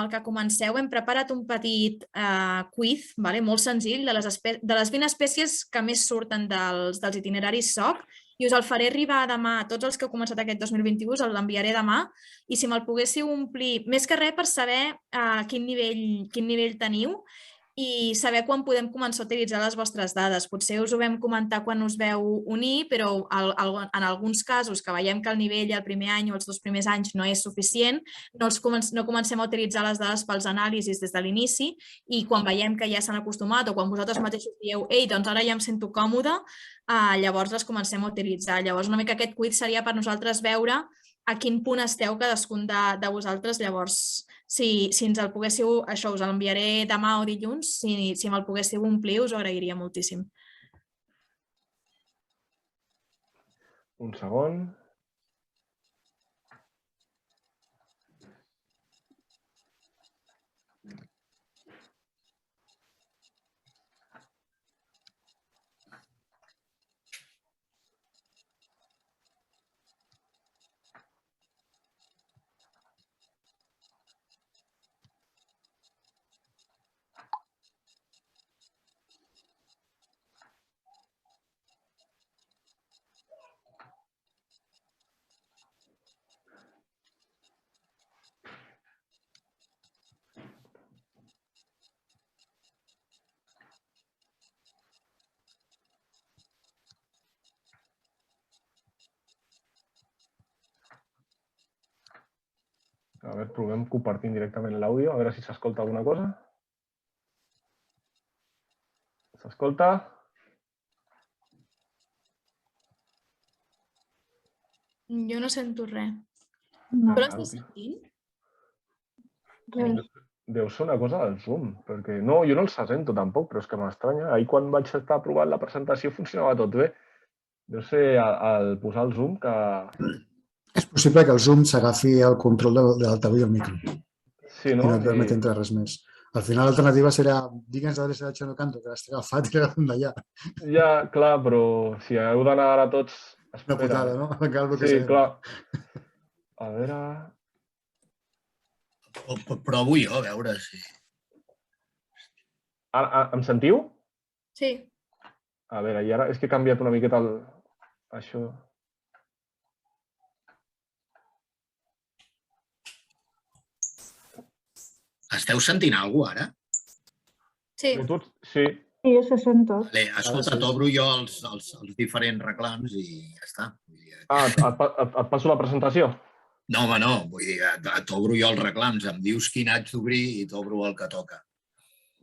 el que comenceu, hem preparat un petit quiz molt senzill de les 20 espècies que més surten dels itineraris SOC, i us el faré arribar demà a tots els que heu començat aquest 2021, us l'enviaré demà, i si me'l poguéssiu omplir, més que res per saber quin nivell teniu i saber quan podem començar a utilitzar les vostres dades. Potser us ho vam comentar quan us veu unir, però en alguns casos que veiem que el nivell el primer any o els 2 primers anys no és suficient, no comencem a utilitzar les dades pels anàlisis des de l'inici, i quan veiem que ja s'han acostumat o quan vosaltres mateixos dieu «Ei, doncs ara ja em sento còmode», llavors les comencem a utilitzar. Llavors una mica aquest quiz seria per nosaltres veure a quin punt esteu cadascun de vosaltres. Llavors, si ens el poguéssiu, això us l'enviaré demà o dilluns, si me'l poguéssiu omplir us ho agrairia moltíssim. Un segon. A veure, provem compartint directament l'àudio, a veure si s'escolta alguna cosa. S'escolta? Jo no sento res. No. Però estàs sentint? Deu ser una cosa del Zoom, perquè no, jo no els sento tampoc, però és que m'estranya. Ahir quan vaig estar provant la presentació funcionava tot bé. Deu ser al posar el Zoom que... És possible que el Zoom s'agafi el control de l'altaveu i el micro. Sí, I no? no et permet entrar res més. Al final l'alternativa serà digue'ns l'adreça de Xeno Canto, que l'has agafat i l'agafem d'allà. Ja, clar, però si heu d'anar ara tots... Una putada, no? Sí, clar. A veure... Provo jo, a veure si... Em sentiu? Sí. A veure, i ara és que he canviat una miqueta això... Esteu sentint alguna cosa, ara? Sí. Sí. Sí, se sent tot. Escolta, t'obro jo els diferents reclams i ja està. Et passo la presentació? No, home, no. Vull dir, t'obro jo els reclams. Em dius quin haig d'obrir i t'obro el que toca.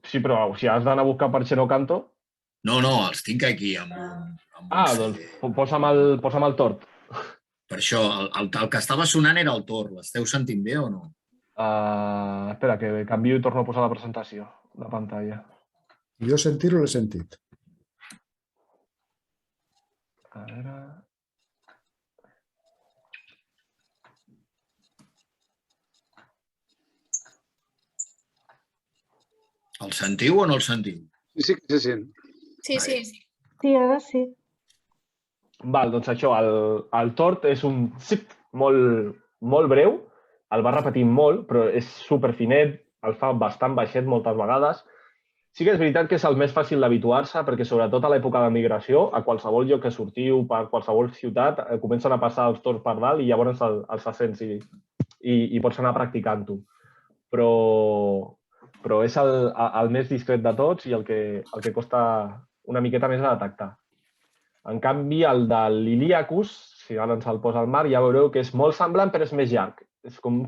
Sí, però si has d'anar a buscar per Xeno Canto... No, els tinc aquí amb un doncs posa'm el tort. Per això, el que estava sonant era el tort. L'esteu sentint bé o no? Espera, que canvio i torno a posar la presentació de pantalla. Jo sentir-ho l'he sentit. A veure... El sentiu o no el sentiu? Sí que se sent. Sí. Sí, ara sí. Val, doncs això, el tort és un zip molt breu, el va repetint molt, però és superfinet, el fa bastant baixet moltes vegades. Sí que és veritat que és el més fàcil d'habituar-se, perquè sobretot a l'època de migració, a qualsevol lloc que sortiu, per qualsevol ciutat, comencen a passar els torts per dalt i llavors els sents i pots anar practicant-ho. Però és el més discret de tots i el que costa una miqueta més de detectar. En canvi, el de l'Iliacus, si ara ens el posa al mar, ja veureu que és molt semblant, però és més llarg. És com...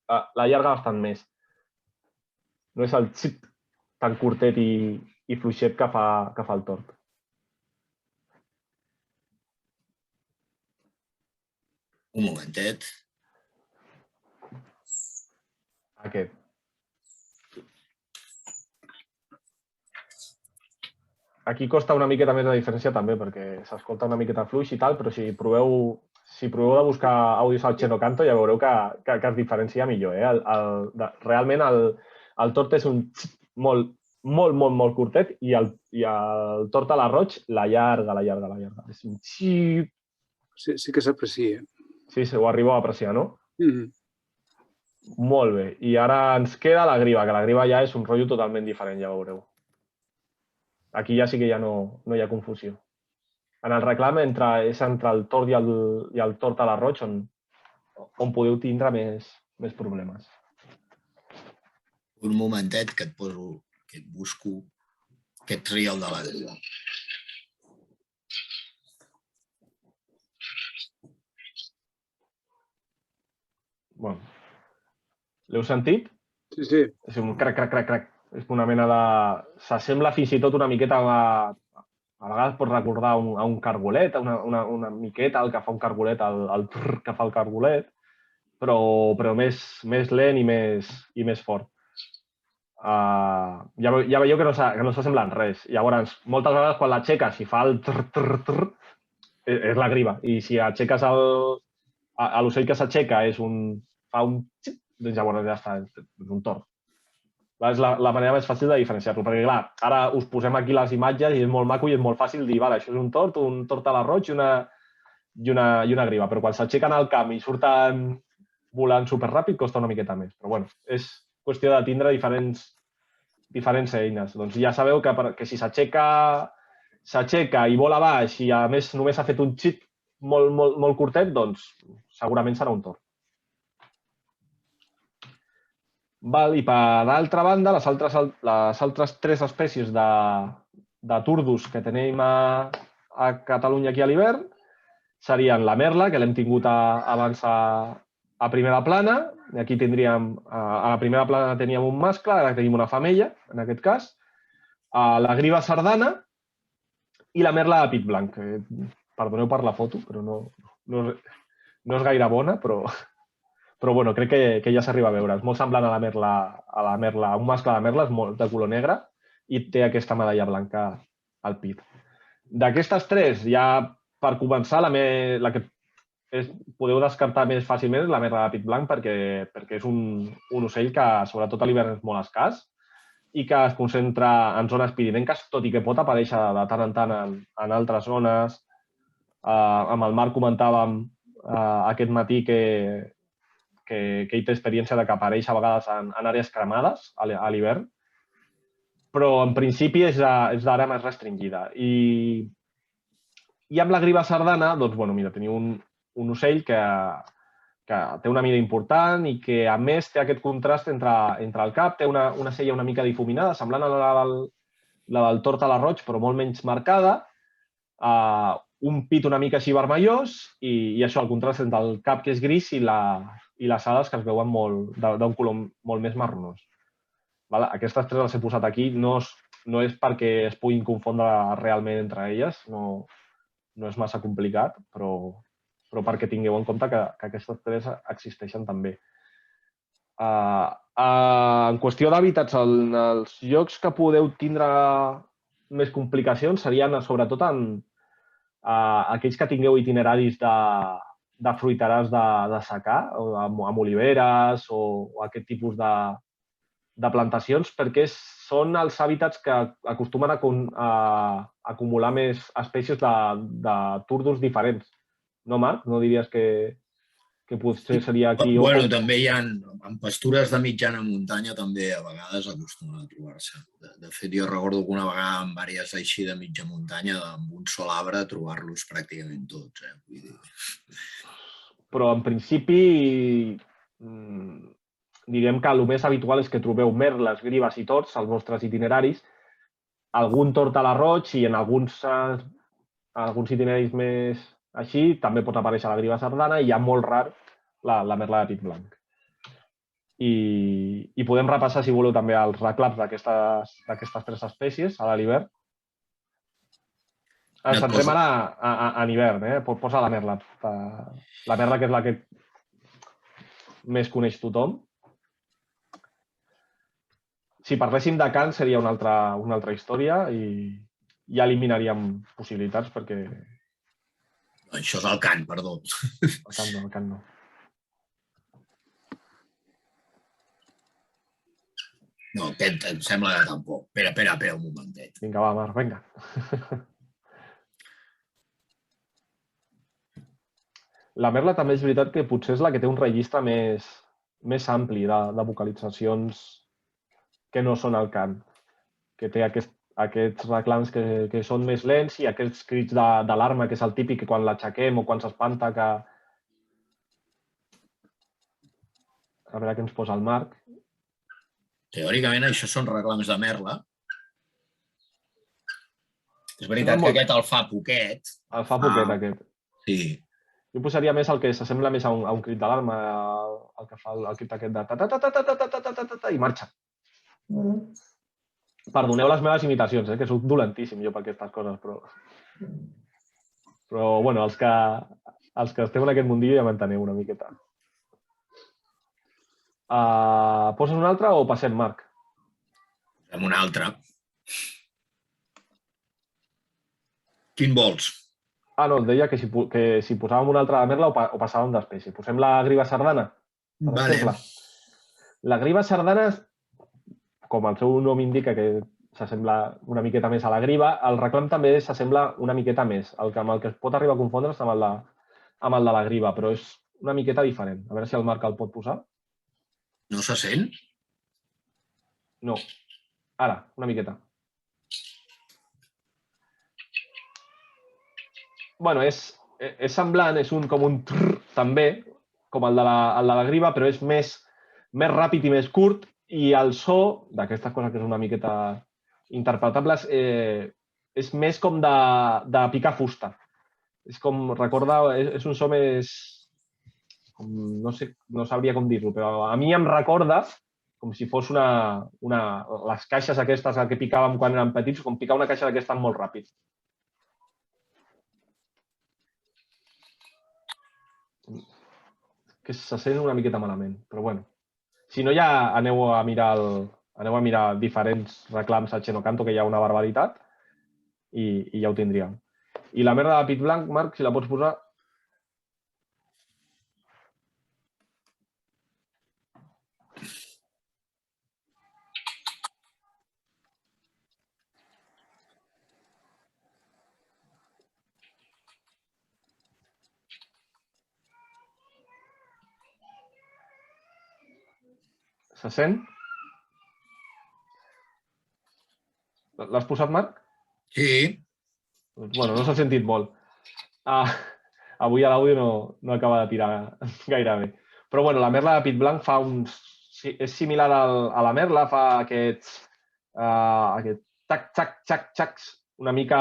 l'allarga bastant més. No és el xip tan curtet i fluixet que fa el tort. Un momentet. Aquest. Aquí costa una miqueta més de diferència també, perquè s'escolta una miqueta fluix i tal, però si proveu de buscar àudios al Xeno Canto ja veureu que es diferencia millor. Realment El tort és un molt, molt, molt, molt curtet i el tort a l'arroig la llarga. És un xip. Sí que s'aprecia. Sí, ho arribo a apreciar, no? Mhm. Molt bé. I ara ens queda la griva, que la griva ja és un rotllo totalment diferent, ja veureu. Aquí ja sí que ja no hi ha confusió. En el reclam és entre el tort i el tort a l'arroig on podeu tindre més problemes. Un momentet que et busco aquest riel de la griva. Bueno. L'heu sentit? Sí. És un crac, crac, crac, crac. És una mena de... S'assembla fins i tot una miqueta a vegades pot recordar a un cargolet, una miqueta el que fa un cargolet, el trrr que fa el cargolet, però més lent i més fort. Ja veieu que no s'assembla en res. Llavors, moltes vegades quan l'aixeques i fa el trrr, trrr, trrr, és la griva. I si aixeques l'ocell que s'aixeca fa un xip, doncs llavors ja està, és un tort. És la manera més fàcil de diferenciar-lo, perquè clar, ara us posem aquí les imatges i és molt maco i és molt fàcil dir, vale, això és un tort a l'arroig i una griva, però quan s'aixequen al camp i surten volant superràpid costa una miqueta més. Però bueno, és qüestió de tindre diferents eines. Doncs ja sabeu que si s'aixeca i vola baix i a més només ha fet un xip molt curtet, doncs segurament serà un tort. I per l'altra banda, les altres 3 espècies de turdus que tenim a Catalunya aquí a l'hivern serien la merla, que l'hem tingut abans a primera plana. Aquí tindríem, a la primera plana teníem un mascle, ara tenim una femella, en aquest cas. La griva sardana i la merla de pit blanc. Perdoneu per la foto, però no és gaire bona, però bueno, crec que ja s'arriba a veure. És molt semblant a la merla. Un mascle de merla és molt de color negre i té aquesta medalla blanca al pit. D'aquestes 3, ja per començar, la que podeu descartar més fàcilment és la merla de pit blanc perquè és un ocell que, sobretot a l'hivern, és molt escàs i que es concentra en zones pirinenques, tot i que pot aparèixer de tant en tant en altres zones. Amb el Marc comentàvem aquest matí que ell té experiència que apareix a vegades en àrees cremades a l'hivern, però en principi és d'àrea més restringida. I amb la griva sardana, doncs, bueno, mira, teniu un ocell que té una mida important i que, a més, té aquest contrast entre el cap, té una cella una mica difuminada, semblant a la del tort a l'arroig, però molt menys marcada, un pit una mica així vermellós i això, el contrast entre el cap, que és gris, i les ales, que es veuen d'un color molt més marronós. Aquestes 3 les he posat aquí, no és perquè es puguin confondre realment entre elles, no és massa complicat, però perquè tingueu en compte que aquestes 3 existeixen també. En qüestió d'hàbitats, els llocs que podeu tindre més complicacions serien sobretot en aquells que tingueu itineraris de fruiterars de secà, amb oliveres o aquest tipus de plantacions, perquè són els hàbitats que acostumen a acumular més espècies de turdus diferents. No, Marc? No diries que potser seria aquí... Bueno, també hi ha, en pastures de mitjana muntanya també a vegades acostumen a trobar-se. De fet, jo recordo que una vegada en àrees així de mitja muntanya, amb un sol arbre, trobar-los pràcticament tots. Vull dir... Però, en principi, direm que el més habitual és que trobeu merles, grives i torts als vostres itineraris, algun tort a l'arroig i en alguns itineraris més així també pot aparèixer la griva sardana i ja molt rar la merla de pit blanc. I podem repassar, si voleu, també els reclams d'aquestes 3 espècies a l'hivern. Ens centrem ara en hivern, posa la merla. La merla, que és la que més coneix tothom. Si parléssim de cant seria una altra història i ja eliminaríem possibilitats perquè... Això és el cant, perdó. El cant no. No, aquest em sembla que tampoc. Espera un momentet. Vinga, va, Marc, vinga. La Merla també és veritat que potser és la que té un registre més ampli de vocalitzacions que no són el cant, que té aquests reclams que són més lents i aquests crits d'alarma, que és el típic que quan l'aixequem o quan s'espanta que... A veure què ens posa el Marc. Teòricament, això són reclams de Merla. És veritat que aquest el fa poquet. El fa poquet, aquest. Sí. Jo posaria més el que s'assembla més a un crit d'alarma, el que fa el crit aquest de ta-ta-ta-ta-ta-ta-ta-ta-ta-ta i marxa. Perdoneu les meves imitacions, que soc dolentíssim jo per aquestes coses, però bueno, els que esteu en aquest mundillo ja m'enteneu una miqueta. Poses un altre o passem, Marc? Fem un altre. Quin vols? No, et deia que si posàvem una altra de Merla o passàvem després. Si posem la Griva Sardana, per exemple. La Griva Sardana, com el seu nom indica, que s'assembla una miqueta més a la Griva, el reclam també s'assembla una miqueta més. Amb el que es pot arribar a confondre's amb el de la Griva, però és una miqueta diferent. A veure si el Marc el pot posar. No se sent? No. Ara, una miqueta. Bueno, és semblant, és com un trrr, també, com el de la Griva, però és més ràpid i més curt, i el so, d'aquestes coses que és una miqueta interpretables, és més com de picar fusta. És com, recorda, és un so més... No sé, no sabria com dir-ho, però a mi em recorda com si fos les caixes aquestes que picàvem quan érem petits, com picar una caixa d'aquestes molt ràpid. Que se sent una miqueta malament, però bueno. Si no, ja aneu a mirar diferents reclams a Xenocanto, que hi ha una barbaritat, i ja ho tindríem. I la merda de Pit Blanc, Marc, si la pots posar... Se sent? L'has posat, Marc? Sí. Bueno, no s'ha sentit molt. Avui a l'àudio no acaba de tirar gaire bé. Però bueno, la merla de Pit Blanc és similar a la merla, fa aquests tac-tac-tac-tacs una mica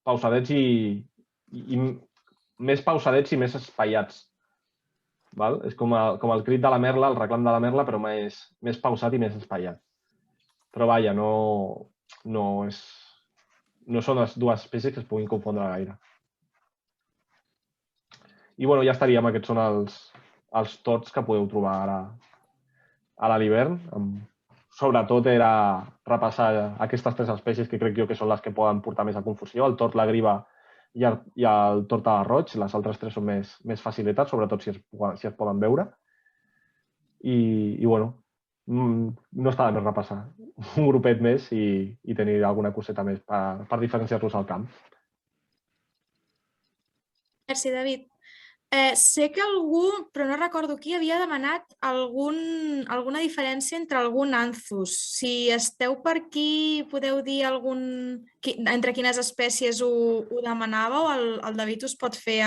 pausadets i més pausadets i més espaiats. Val? És com el crit de la merla, el reclam de la merla, però més pausat i més espaiat. Però vaja, no són les dues espècies que es puguin confondre gaire. I bueno, ja estaríem. Aquests són els tots que podeu trobar ara a l'hivern. Sobretot era repassar aquestes tres espècies que crec jo que són les que poden portar més a confusió. El tort, la griva i el tort a roig. Les altres tres són més facilitats, sobretot si es poden veure. I bueno, no està de més repassar un grupet més i tenir alguna coseta més per diferenciar-los al camp. Merci, David. Sé que algú, però no recordo qui, havia demanat alguna diferència entre algun anthus. Si esteu per aquí, podeu dir entre quines espècies ho demanàveu, el David us pot fer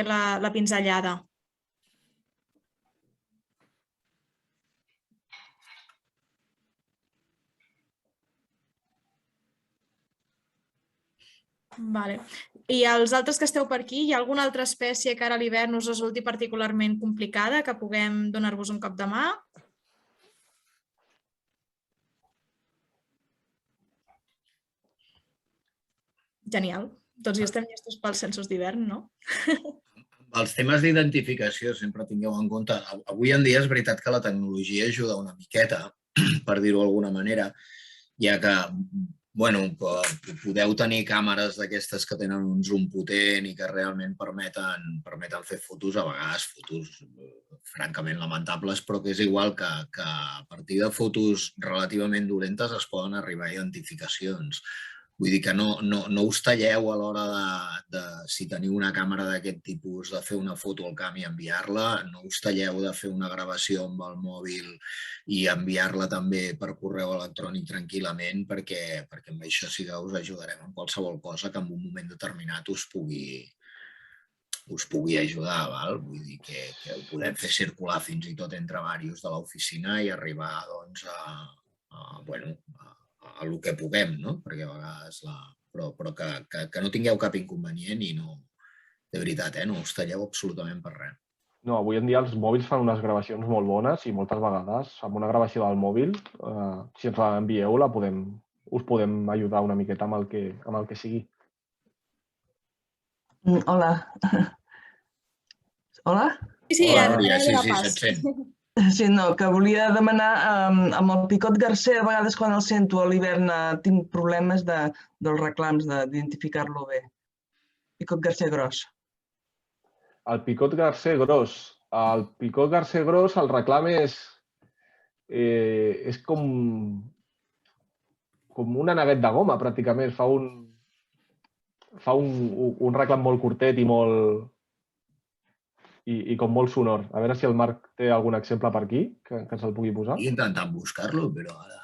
la pinzellada. Vale. I els altres que esteu per aquí, hi ha alguna altra espècie que ara a l'hivern us resulti particularment complicada, que puguem donar-vos un cop de mà? Genial. Tots hi estem llestos pels censos d'hivern, no? Els temes d'identificació sempre tingueu en compte. Avui en dia és veritat que la tecnologia ajuda una miqueta, per dir-ho d'alguna manera, ja que Bueno, podeu tenir càmeres d'aquestes que tenen un zoom potent i que realment permeten fer fotos, a vegades fotos francament lamentables, però que és igual que a partir de fotos relativament dolentes es poden arribar a identificacions. Vull dir que no us talleu a l'hora de, si teniu una càmera d'aquest tipus, de fer una foto al camp i enviar-la, no us talleu de fer una gravació amb el mòbil i enviar-la també per correu electrònic tranquil·lament, perquè amb això sí que us ajudarem en qualsevol cosa que en un moment determinat us pugui ajudar. Val? Vull dir que ho podem fer circular fins i tot entre diversos de l'oficina i arribar doncs, a el que puguem, no? Perquè a vegades però que no tingueu cap inconvenient i no, de veritat, no us talleu absolutament per res. No, avui en dia els mòbils fan unes gravacions molt bones i moltes vegades amb una gravació del mòbil, si ens l'envieu, us podem ajudar una miqueta amb el que sigui. Hola. Hola? Sí, Hola, Núria, sí, se't sent. Sí, no, que volia demanar, amb el picot garser, a vegades quan el sento a l'hivern tinc problemes dels reclams, d'identificar-lo bé. Picot garser gros. El picot garser gros. El picot garser gros, el reclam és com un aneguet de goma, pràcticament. Fa un reclam molt curtet i com molt sonor. A veure si el Marc té algun exemple per aquí que ens el pugui posar. Estic intentant buscar-lo, però ara...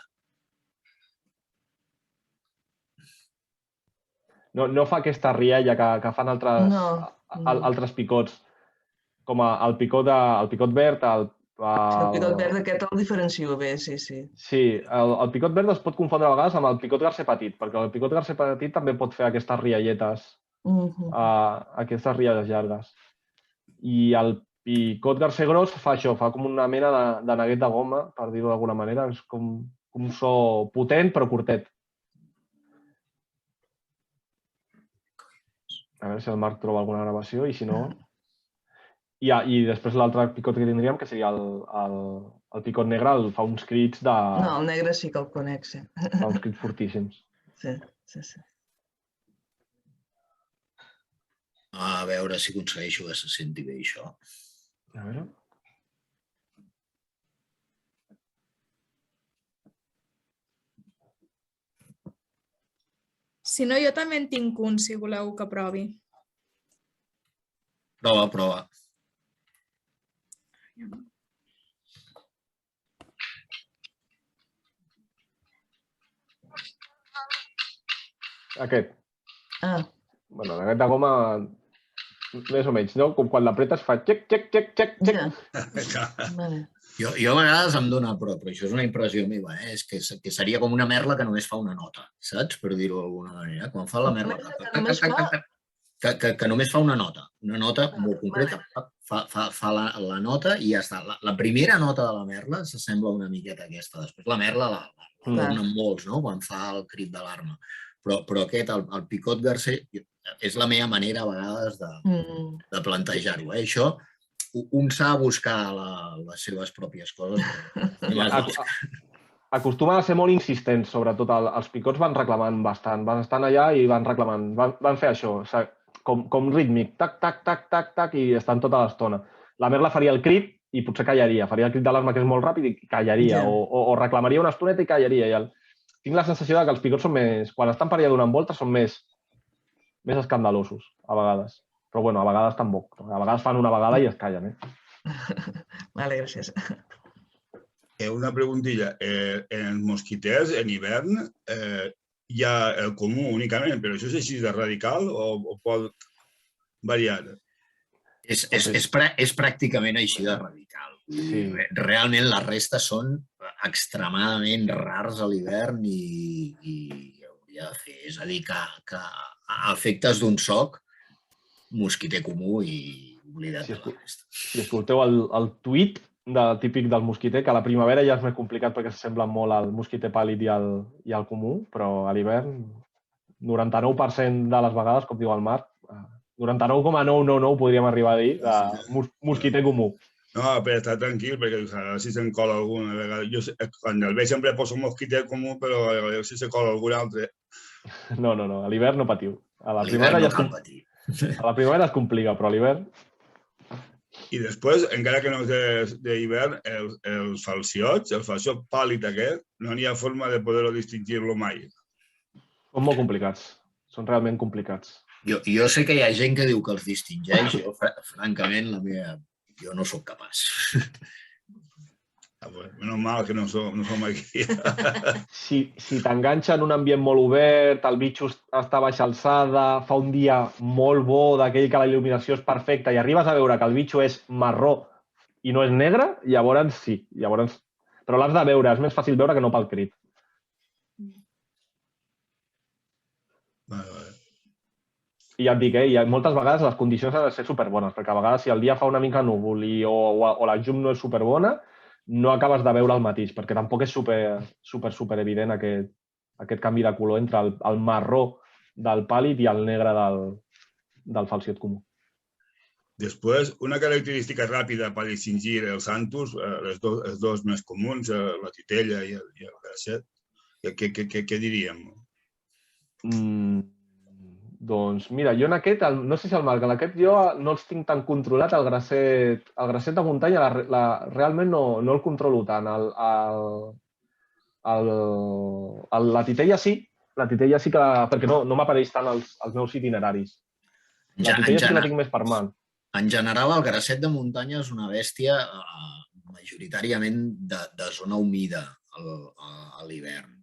No fa aquesta rialla que fan altres picots, com el picot verd. El picot verd aquest el diferencio bé, sí. Sí, el picot verd es pot confondre a vegades amb el picot garser petit, perquè el picot garser petit també pot fer aquestes rialletes, aquestes rialles llargues. I el picot garser gros fa això, fa com una mena de neguet de goma, per dir-ho d'alguna manera. És com un so potent però curtet. A veure si el Marc troba alguna gravació i si no... I després l'altre picot que tindríem, que seria el picot negre, fa uns crits de... No, el negre sí que el conec, sí. Fa uns crits fortíssims. Sí. A veure si aconsegueixo que se senti bé això. A veure... Si no, jo també en tinc un, si voleu que provi. Prova. Aquest. Bueno, aquest de goma, més o menys, no? Com quan l'apretes fa xec. Jo a vegades em dóna, però això és una impressió meva, és que seria com una merla que només fa una nota, saps? Per dir-ho d'alguna manera. Quan fa la merla... Que només fa una nota molt concreta, fa la nota i ja està. La primera nota de la merla s'assembla una miqueta a aquesta. Després la merla la tornen molts, no? Quan fa el crit d'alarma. Però aquest, el picot garser, és la meva manera a vegades de plantejar-ho. Això, un s'ha de buscar les seves pròpies coses. Acostuma a ser molt insistent, sobretot els picots van reclamant bastant, van estar allà i van reclamant, van fer això, com rítmic, tac, tac, tac, tac, tac, i estan tota l'estona. La merla faria el crit i potser callaria, faria el crit d'alarma que és molt ràpid i callaria, o reclamaria una estoneta i callaria. Tinc la sensació que els picots són més, quan estan per allà donant voltes, són més escandalosos, a vegades. Però, bueno, a vegades tampoc. A vegades fan una vegada i es callen, Vale, gràcies. Una preguntilla. En els mosquiters, en hivern, hi ha el comú únicament, però això és així de radical o pot variar? És pràcticament així de radical. Realment les restes són extremadament rars a l'hivern i hauria de fer. És a dir, que a efectes d'un soc, mosquiter comú i oblidat de la resta. Si escolteu el tuit típic del mosquiter, que a la primavera ja és més complicat perquè s'assemblen molt al mosquiter pàl·lid i al comú, però a l'hivern 99% de les vegades, com diu el Marc, 99,999 podríem arribar a dir, de mosquiter comú. No, però està tranquil, perquè a veure si se'n cola alguna vegada. Jo, quan el veig sempre poso un mosquitet comú, però a veure si se cola algun altre. No, a l'hivern no patiu. A la l'hivern primavera no cal patir. a la primavera es complica, però a l'hivern... I després, encara que no és d'hivern, els falciots, el falciot pàl·lid aquest, no n'hi ha forma de poder-lo distingir-lo mai. Són molt complicats. Són realment complicats. Jo sé que hi ha gent que diu que els distingeix, jo, francament, jo no sóc capaç. Menos mal que no som aquí. Si t'enganxa en un ambient molt obert, el bitxo està a baixa alçada, fa un dia molt bo, d'aquell que la il·luminació és perfecta, i arribes a veure que el bitxo és marró i no és negre, llavors sí. Però l'has de veure, és més fàcil veure que no pel crit. I ja et dic, moltes vegades les condicions han de ser superbones, perquè a vegades si el dia fa una mica núvol o la llum no és superbona, no acabes de veure el mateix, perquè tampoc és super evident aquest canvi de color entre el marró del pàl·lid i el negre del falciot comú. Després, una característica ràpida per distingir els santus, els dos més comuns, la titella i el grasset, què diríem? Doncs mira, jo en aquest, no sé si el Marc, en aquest jo no els tinc tan controlat, el grasset de muntanya realment no el controlo tant. La titella sí que, perquè no m'apareix tant als meus itineraris. La titella sí que la tinc més per mà. En general, el grasset de muntanya és una bèstia majoritàriament de zona humida a l'hivern,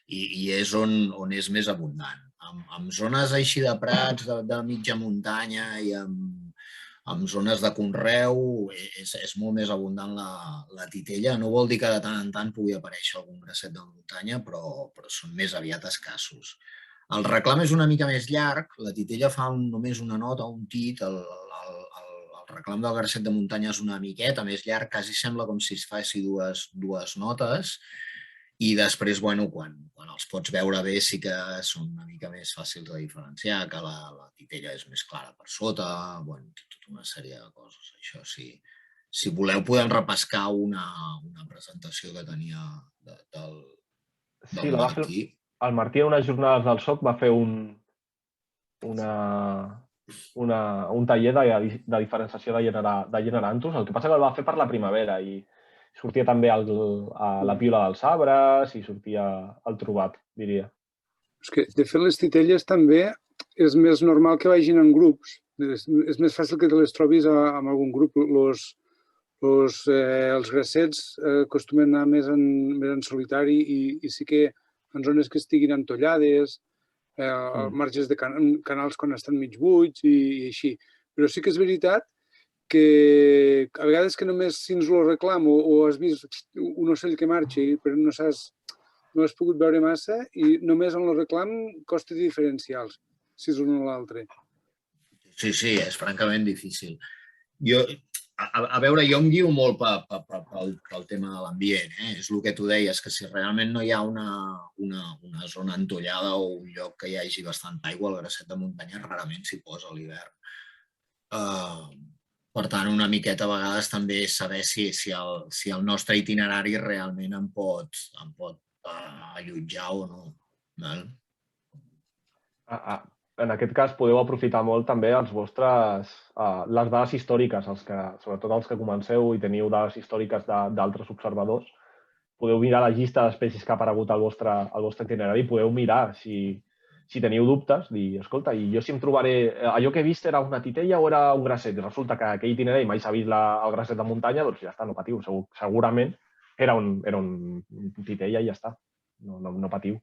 i és on és més abundant. En zones així de prats, de mitja muntanya i en zones de conreu és molt més abundant la titella. No vol dir que de tant en tant pugui aparèixer algun grasset de muntanya, però són més aviat escassos. El reclam és una mica més llarg, la titella fa només una nota, un tit, el reclam del grasset de muntanya és una miqueta més llarg, quasi sembla com si es faci dues notes. I després, quan els pots veure bé, sí que són una mica més fàcils de diferenciar, que la titella és més clara per sota, tota una sèrie de coses. Això sí. Si voleu, podem repescar una presentació que tenia del Martí. El Martí, en unes jornades del SOC, va fer un taller de diferenciació de generantus. El que passa que el va fer per la primavera i sortia també a la piola dels arbres i sortia el trobat, diria. És que, de fet, les titelles també és més normal que vagin en grups. És més fàcil que te les trobis en algun grup. Els grassets acostumen a anar més en solitari i sí que en zones que estiguin entollades, marges de canals quan estan mig buits i així. Però sí que és veritat que a vegades que només fins lo reclam o has vist un ocell que marxa però no has pogut veure massa i només en el reclam costa diferencials si és un o l'altre. Sí, és francament difícil. A veure, jo em guio molt pel tema de l'ambient. És el que tu deies, que si realment no hi ha una zona entollada o un lloc que hi hagi bastant aigua, el grasset de muntanya rarament s'hi posa a l'hivern. Per tant, una miqueta a vegades també saber si el nostre itinerari realment em pot allotjar o no. En aquest cas podeu aprofitar molt també les dades històriques, sobretot els que comenceu i teniu dades històriques d'altres observadors. Podeu mirar la llista d'espècies que ha aparegut al vostre itinerari i podeu mirar si teniu dubtes, dir, escolta, i jo si em trobaré... Allò que he vist era una titella o era un grasset? I resulta que aquell itinerari mai s'ha vist el grasset de muntanya, doncs ja està, no patiu. Segurament era un titella i ja està. No patiu.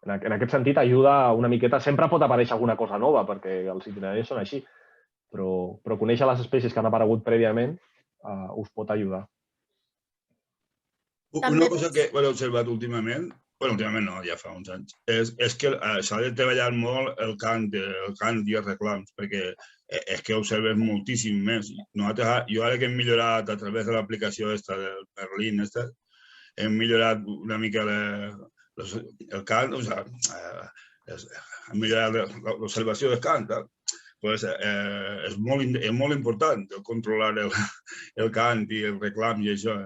En aquest sentit ajuda una miqueta. Sempre pot aparèixer alguna cosa nova, perquè els itineraris són així, però conèixer les espècies que han aparegut prèviament us pot ajudar. Una cosa que he observat últimament, últimament no, ja fa uns anys, és que s'ha de treballar molt el cant i els reclams, perquè és que observes moltíssim més. Jo ara que hem millorat a través de l'aplicació del Merlin, hem millorat una mica el cant, hem millorat l'observació del cant, pues, és molt important controlar el cant i el reclam i això.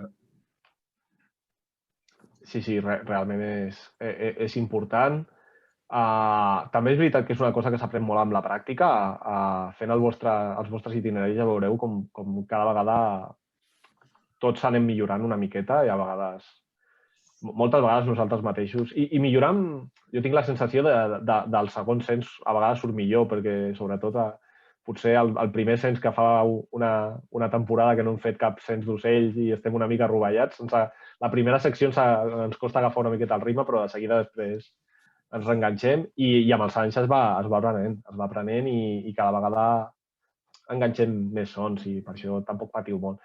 Sí, realment és important. També és veritat que és una cosa que s'aprèn molt amb la pràctica. Fent els vostres itineraris ja veureu com cada vegada tots anem millorant una miqueta i a vegades, moltes vegades nosaltres mateixos. I millorant, jo tinc la sensació del segon cens a vegades surt millor, perquè sobretot potser el primer cens que fa una temporada que no hem fet cap cens d'ocells i estem una mica rovellats, la primera secció ens costa agafar una miqueta el ritme, però de seguida després ens reenganxem i amb els anys es va aprenent i cada vegada enganxem més sons i per això tampoc patiu molt.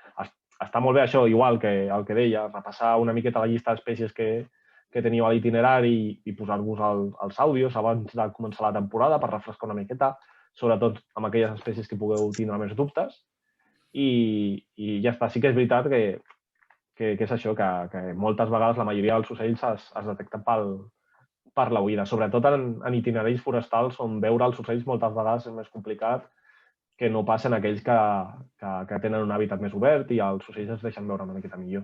Està molt bé això, igual que el que deia, repassar una miqueta la llista d'espècies que teniu a l'itinerari i posar-vos els àudios abans de començar la temporada per refrescar una miqueta, sobretot amb aquelles espècies que pugueu tindre més dubtes. I ja està, sí que és veritat que és això, que moltes vegades la majoria dels ocells es detecten per l'oïda, sobretot en itineraris forestals on veure els ocells moltes vegades és més complicat que no passen aquells que tenen un hàbitat més obert i els ocells es deixen veure una miqueta millor.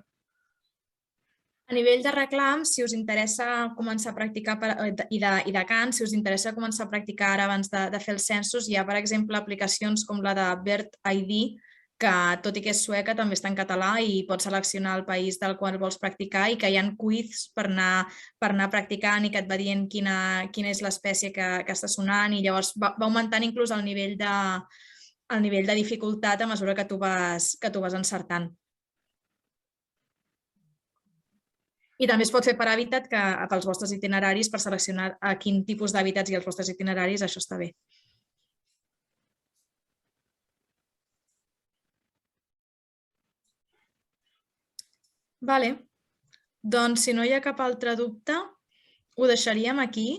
A nivell de reclam, si us interessa començar a practicar i de cant, si us interessa començar a practicar ara abans de fer els censos, hi ha, per exemple, aplicacions com la de Bird ID, que tot i que és sueca també està en català i pots seleccionar el país del qual vols practicar i que hi ha quiz per anar practicant i que et va dient quina és l'espècie que està sonant i llavors va augmentant inclús el nivell de dificultat a mesura que tu vas encertant. I també es pot fer per hàbitat pels vostres itineraris, per seleccionar a quin tipus d'hàbitats i els vostres itineraris, això està bé. Vale, doncs si no hi ha cap altre dubte, ho deixaríem aquí.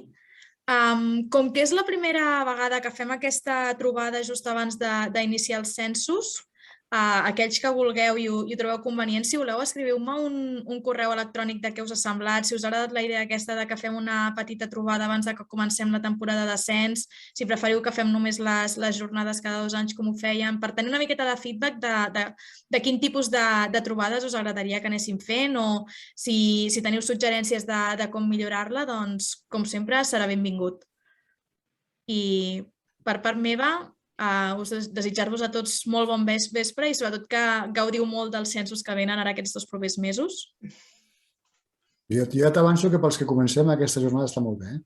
Com que és la primera vegada que fem aquesta trobada just abans d'iniciar els censos, aquells que vulgueu i ho trobeu convenient, si voleu, escriviu-me un correu electrònic de què us ha semblat, si us ha agradat la idea aquesta de que fem una petita trobada abans de que comencem la temporada de cens, si preferiu que fem només les jornades cada 2 anys com ho fèiem, per tenir una miqueta de feedback de quin tipus de trobades us agradaria que anéssim fent o si teniu suggerències de com millorar-la, doncs, com sempre, serà benvingut. I per part meva, desitjar-vos a tots molt bon vespre i sobretot que gaudiu molt dels censos que venen ara aquests 2 propers mesos. Jo ja t'avanço que pels que comencem aquesta jornada està molt bé.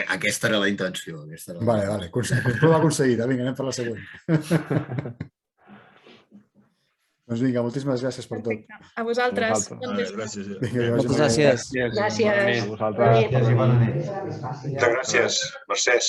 Aquesta era la intenció. Vale. Prova aconseguida. Vinga, anem per la següent. Doncs vinga, moltíssimes gràcies per tot. A vosaltres. Gràcies. Moltes gràcies. Gràcies. A vosaltres. Moltes gràcies, Mercès.